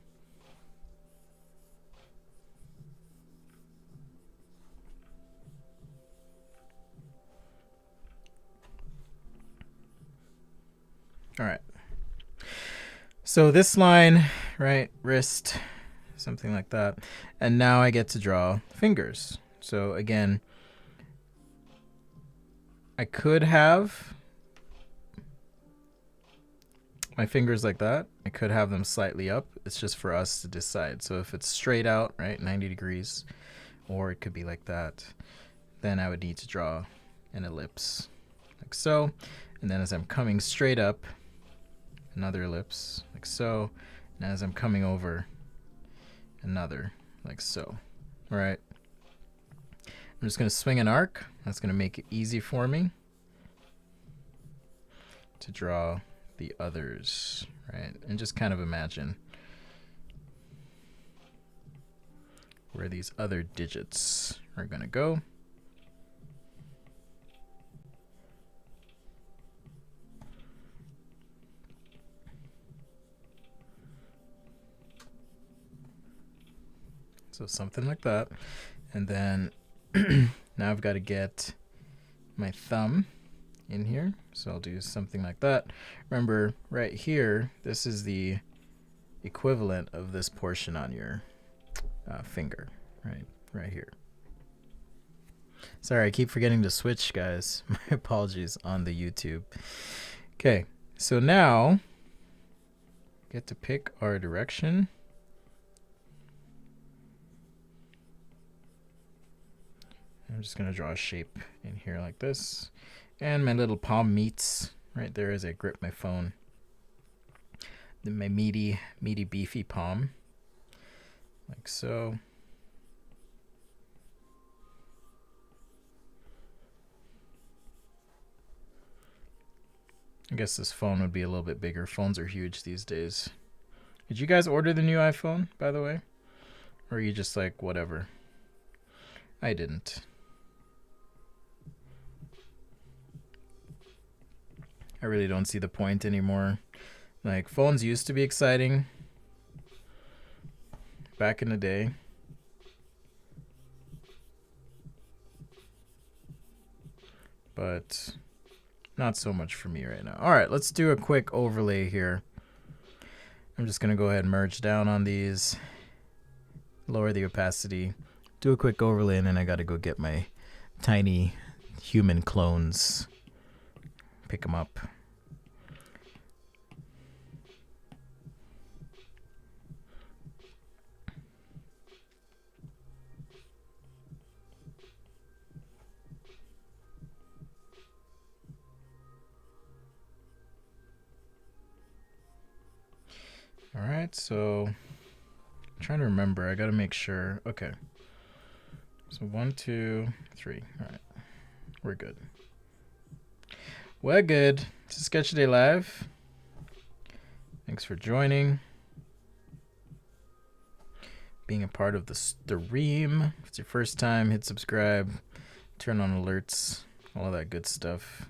All right. So this line, right, wrist, something like that. And now I get to draw fingers. So again, I could have my fingers like that. I could have them slightly up. It's just for us to decide. So if it's straight out, right, 90 degrees, or it could be like that, then I would need to draw an ellipse like so. And then as I'm coming straight up, another ellipse like so. And as I'm coming over, another like so. All right. I'm just going to swing an arc. That's going to make it easy for me to draw the others, right? And just kind of imagine where these other digits are going to go. So something like that. And then now I've got to get my thumb in here. So I'll do something like that. Remember, right here, this is the equivalent of this portion on your finger, right here. Sorry, I keep forgetting to switch, guys. My apologies on the YouTube. Okay, so now get to pick our direction. I'm just going to draw a shape in here like this. And my little palm meets right there as I grip my phone. Then my meaty, beefy palm. Like so. I guess this phone would be a little bit bigger. Phones are huge these days. Did you guys order the new iPhone, by the way? Or are you just like, whatever? I didn't. I really don't see the point anymore. Like, phones used to be exciting back in the day. But not so much for me right now. All right, let's do a quick overlay here. I'm just going to go ahead and merge down on these, lower the opacity, do a quick overlay, and then I got to go get my tiny human clones, pick them up. All right, so I'm trying to remember. I got to make sure. Okay. So 1, 2, 3. All right. We're good. We're good. This is Sketch Day Live. Thanks for joining. Being a part of the stream. If it's your first time, hit subscribe, turn on alerts, all of that good stuff.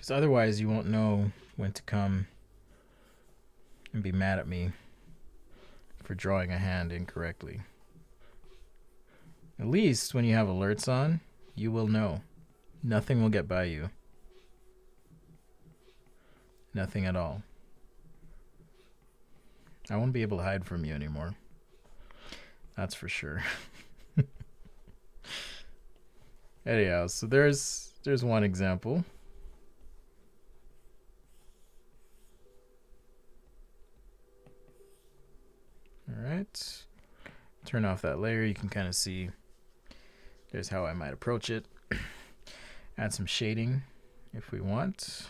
Because otherwise you won't know when to come and be mad at me for drawing a hand incorrectly. At least when you have alerts on, you will know. Nothing will get by you. Nothing at all. I won't be able to hide from you anymore. That's for sure. Anyhow, so there's one example. All right. Turn off that layer. You can kind of see there's how I might approach it. Add some shading if we want.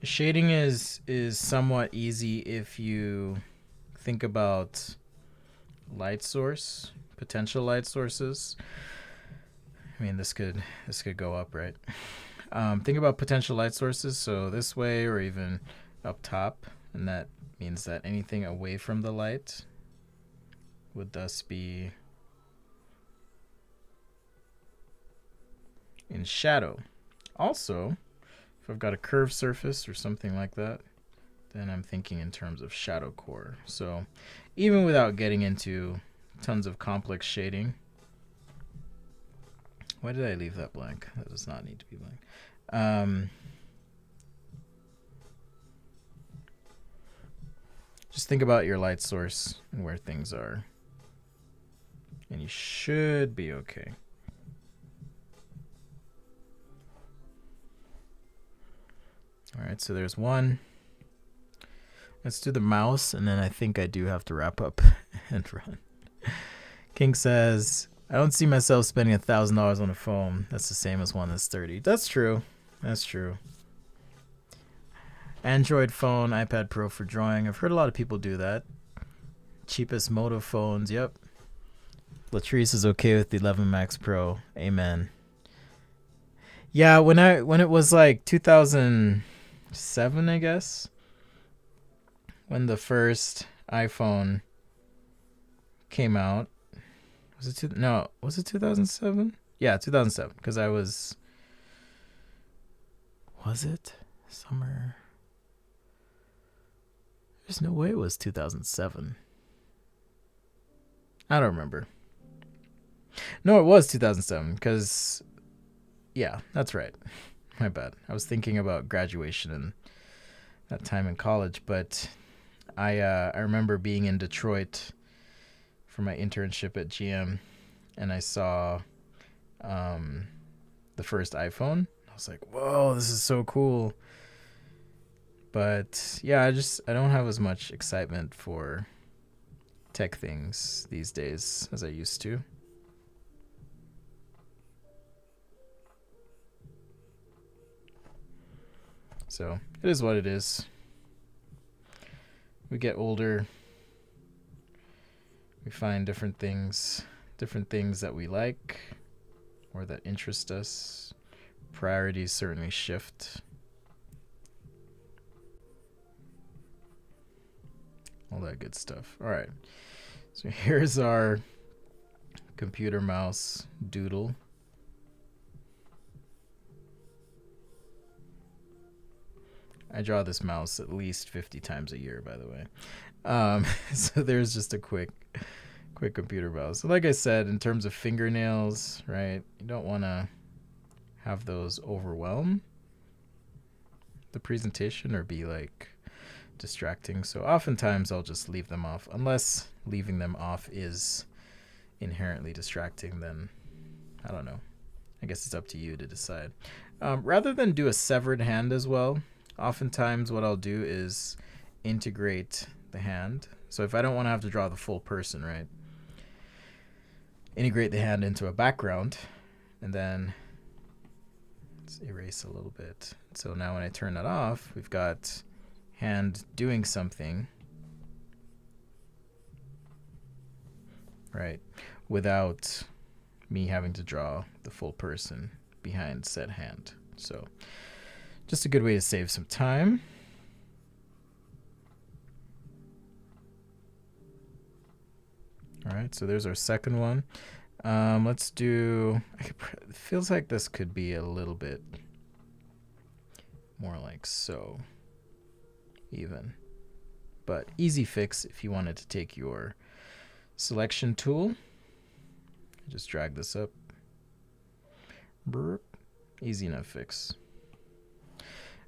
Shading is somewhat easy if you think about light source, potential light sources. I mean, this could go up, right? Think about potential light sources, so this way or even up top, and that means that anything away from the light would thus be in shadow. Also, if I've got a curved surface or something like that, then I'm thinking in terms of shadow core. So even without getting into tons of complex shading, why did I leave that blank? That does not need to be blank. Just think about your light source and where things are, and you should be okay. All right, so there's one. Let's do the mouse, and then I think I do have to wrap up and run. King says, I don't see myself spending $1,000 on a phone. That's the same as one that's 30. That's true. That's true. Android phone, iPad Pro for drawing. I've heard a lot of people do that. Cheapest Moto phones. Yep. Latrice is okay with the 11 Max Pro. Amen. Yeah, when it was like 2007, I guess, when the first iPhone came out. Was it 2007? Yeah, 2007, because I was it summer? There's no way it was 2007. I don't remember. No, it was 2007, because yeah, that's right. My bad. I was thinking about graduation and that time in college, but I remember being in Detroit for my internship at GM, and I saw the first iPhone. I was like, whoa, this is so cool. But yeah, I don't have as much excitement for tech things these days as I used to. So it is what it is. We get older. We find different things that we like or that interest us. Priorities certainly shift. All that good stuff. All right. So here's our computer mouse Doodle. I draw this mouse at least 50 times a year, by the way. So there's just a quick computer mouse. So like I said, in terms of fingernails, right, you don't want to have those overwhelm the presentation or be like distracting. So oftentimes I'll just leave them off. Unless leaving them off is inherently distracting, then I don't know. I guess it's up to you to decide. Rather than do a severed hand as well, oftentimes what I'll do is integrate the hand. So if I don't want to have to draw the full person, right, integrate the hand into a background, and then let's erase a little bit. So now when I turn that off, we've got hand doing something, right, without me having to draw the full person behind said hand. So just a good way to save some time. All right, so there's our second one. Let's do, it feels like this could be a little bit more like so, even. But easy fix if you wanted to take your selection tool. Just drag this up. Burp. Easy enough fix.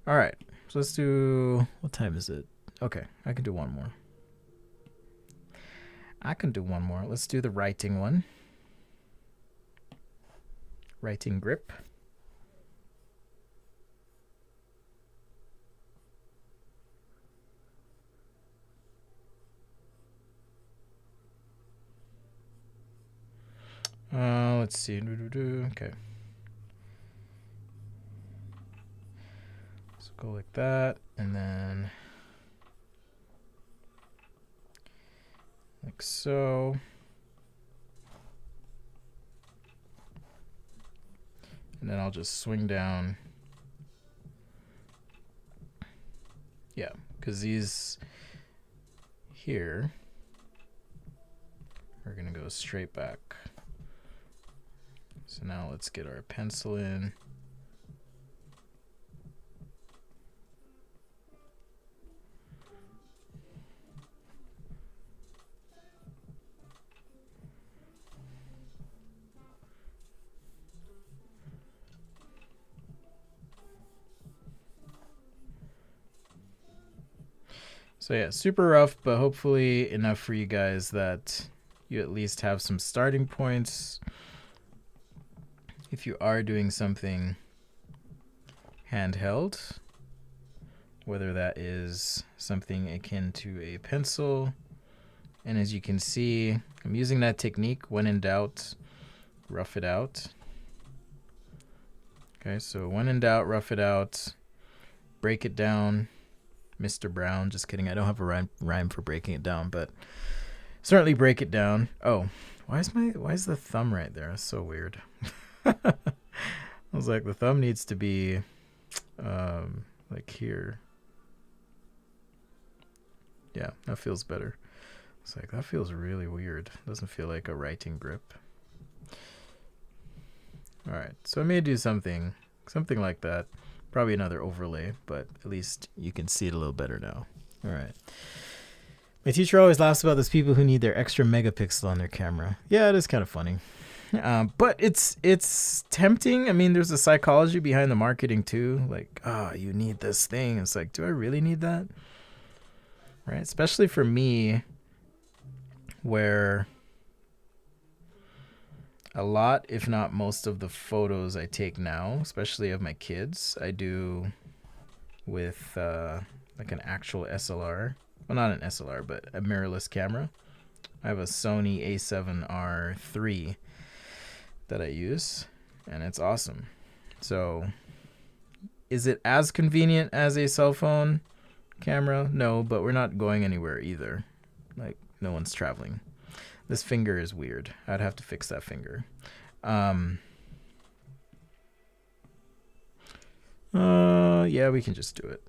All right, so let's do, what time is it? Okay, I can do one more. Let's do the writing one. Writing grip. Let's see. Okay. So go like that, and then like so. And then I'll just swing down. Yeah, because these here are going to go straight back. So now let's get our pencil in. So yeah, super rough, but hopefully enough for you guys that you at least have some starting points. If you are doing something handheld, whether that is something akin to a pencil. And as you can see, I'm using that technique. When in doubt, rough it out. Okay, so when in doubt, rough it out. Break it down. Mr. Brown, just kidding. I don't have a rhyme for breaking it down, but certainly break it down. Oh, why is the thumb right there? That's so weird. I was like, the thumb needs to be like here. Yeah, that feels better. It's like, that feels really weird. Doesn't feel like a writing grip. All right, so I may do something like that. Probably another overlay, but at least you can see it a little better now. All right. My teacher always laughs about those people who need their extra megapixel on their camera. Yeah, it is kind of funny. But it's tempting. I mean, there's a psychology behind the marketing too. Like, oh, you need this thing. It's like, do I really need that? Right? Especially for me, where a lot, if not most of the photos I take now, especially of my kids, I do with like an actual SLR. Well, not an SLR, but a mirrorless camera. I have a Sony a7R III that I use, and it's awesome. So, is it as convenient as a cell phone camera? No, but we're not going anywhere either. Like, no one's traveling. This finger is weird. I'd have to fix that finger. Yeah, we can just do it.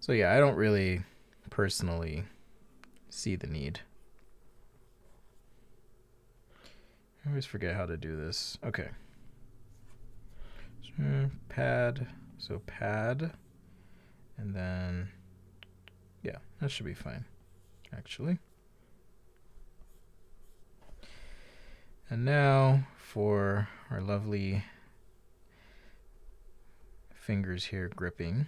So yeah, I don't really personally see the need. I always forget how to do this. Okay. So pad. So pad. And then, yeah, that should be fine, actually. And now for our lovely fingers here gripping.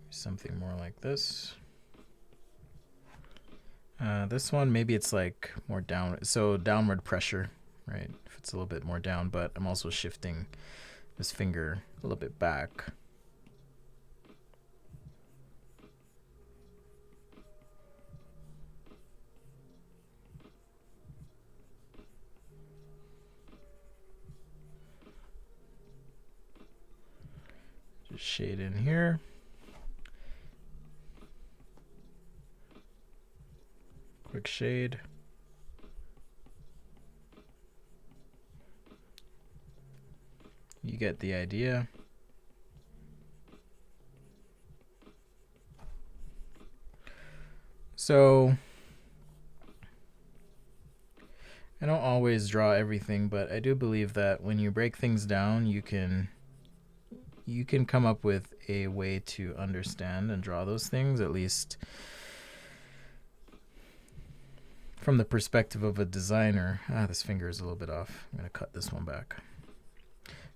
Something more like this. This one, maybe it's like more down, so downward pressure, right? If it's a little bit more down, but I'm also shifting this finger a little bit back. shade in here. Quick shade. You get the idea. So I don't always draw everything, but I do believe that when you break things down, you can come up with a way to understand and draw those things, at least from the perspective of a designer. This finger is a little bit off. I'm going to cut this one back.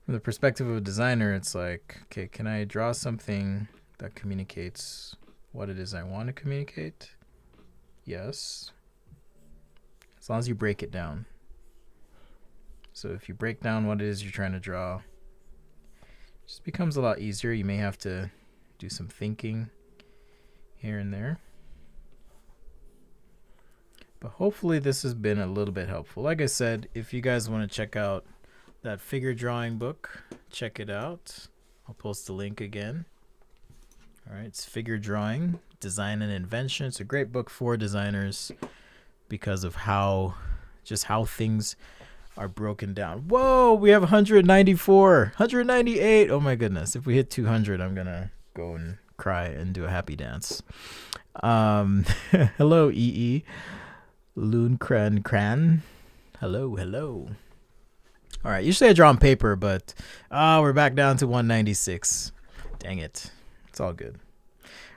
From the perspective of a designer, it's like, okay, can I draw something that communicates what it is I want to communicate? Yes. As long as you break it down. So if you break down what it is you're trying to draw, it just becomes a lot easier. You may have to do some thinking here and there. But hopefully this has been a little bit helpful. Like I said, if you guys want to check out that figure drawing book, check it out. I'll post the link again. All right, it's Figure Drawing, Design and Invention. It's a great book for designers because of how things are broken down. Whoa, we have 194, 198. Oh my goodness. If we hit 200, I'm going to go and cry and do a happy dance. Hello, EE. Loon Cran. Hello. All right, usually I draw on paper, but we're back down to 196. Dang it. It's all good.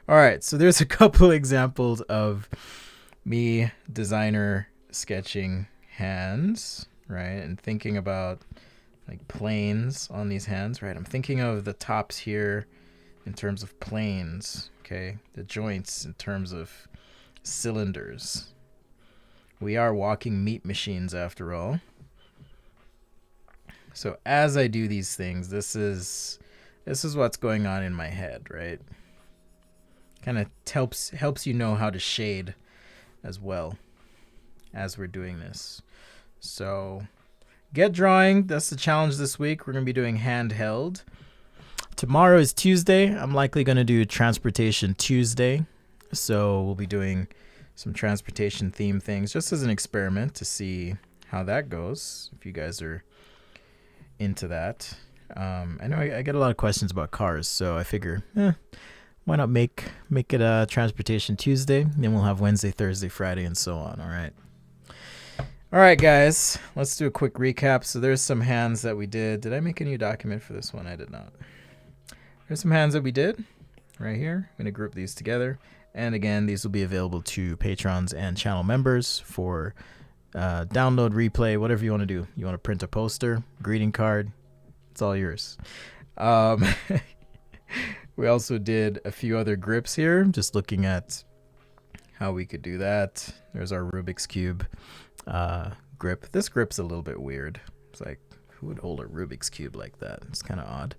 All right, so there's a couple examples of me designer sketching hands, right? And thinking about like planes on these hands, right? I'm thinking of the tops here in terms of planes, okay? The joints in terms of cylinders. We are walking meat machines after all. So as I do these things, this is what's going on in my head, right? Kind of helps you know how to shade as well as we're doing this. So get drawing. That's the challenge this week. We're going to be doing handheld. Tomorrow is Tuesday. I'm likely going to do Transportation Tuesday. So we'll be doing some transportation theme things just as an experiment to see how that goes. If you guys are into that. I know I get a lot of questions about cars, so I figure, why not make it a Transportation Tuesday? Then we'll have Wednesday, Thursday, Friday, and so on. All right, guys, let's do a quick recap. So there's some hands that we did. Did I make a new document for this one? I did not. There's some hands that we did right here. I'm going to group these together. And again, these will be available to patrons and channel members for download, replay, whatever you want to do. You want to print a poster, greeting card, it's all yours. We also did a few other grips here, just looking at how we could do that. There's our Rubik's Cube grip. This grip's a little bit weird. It's like, who would hold a Rubik's Cube like that? It's kind of odd.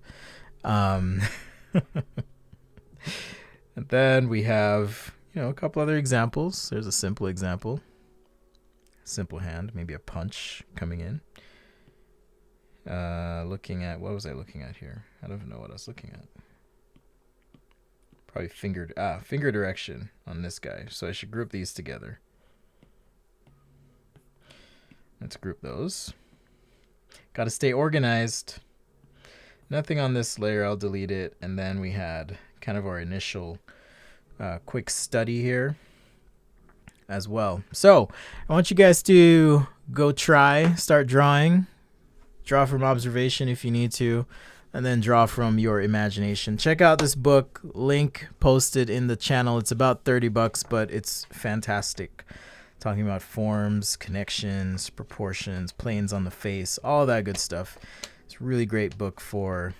And then we have, a couple other examples. There's a simple example. Simple hand, maybe a punch coming in. Looking at, what was I looking at here? I don't even know what I was looking at. Probably finger direction on this guy. So I should group these together. Let's group those. Got to stay organized. Nothing on this layer, I'll delete it. And then we had kind of our initial quick study here as well. So I want you guys to go start drawing. Draw from observation if you need to, and then draw from your imagination. Check out this book, link posted in the channel. It's about $30, but it's fantastic. Talking about forms, connections, proportions, planes on the face, all that good stuff. It's a really great book for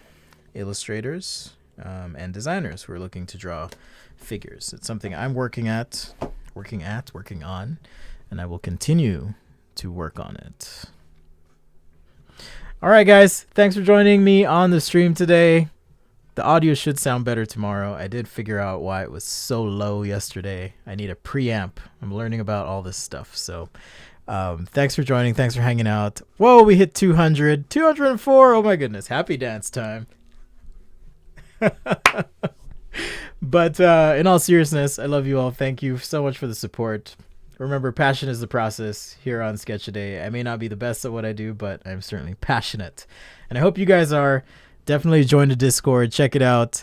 illustrators and designers who are looking to draw figures. It's something I'm working on, and I will continue to work on it. All right, guys, thanks for joining me on the stream today. The audio should sound better tomorrow. I did figure out why it was so low yesterday. I need a preamp. I'm learning about all this stuff. So thanks for joining. Thanks for hanging out. Whoa, we hit 200. 204. Oh, my goodness. Happy dance time. But in all seriousness, I love you all. Thank you so much for the support. Remember, passion is the process here on Sketch a Day. I may not be the best at what I do, but I'm certainly passionate. And I hope you guys are. Definitely join the Discord. Check it out.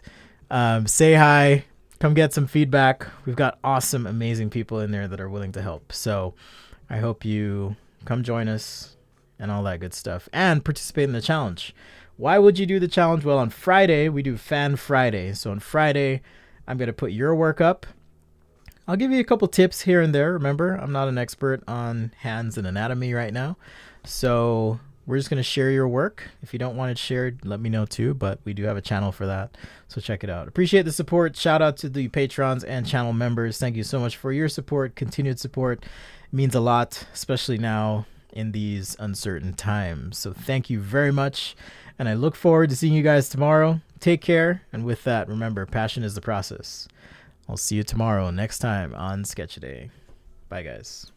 Say hi. Come get some feedback. We've got awesome, amazing people in there that are willing to help. So I hope you come join us and all that good stuff. And participate in the challenge. Why would you do the challenge? Well, on Friday, we do Fan Friday. So on Friday, I'm going to put your work up. I'll give you a couple tips here and there. Remember, I'm not an expert on hands and anatomy right now. So we're just going to share your work. If you don't want it shared, let me know too, but we do have a channel for that. So check it out. Appreciate the support. Shout out to the patrons and channel members. Thank you so much for your support. Continued support it means a lot, especially now in these uncertain times. So thank you very much. And I look forward to seeing you guys tomorrow. Take care. And with that, remember, passion is the process. I'll see you tomorrow, next time on Sketch a Day. Bye, guys.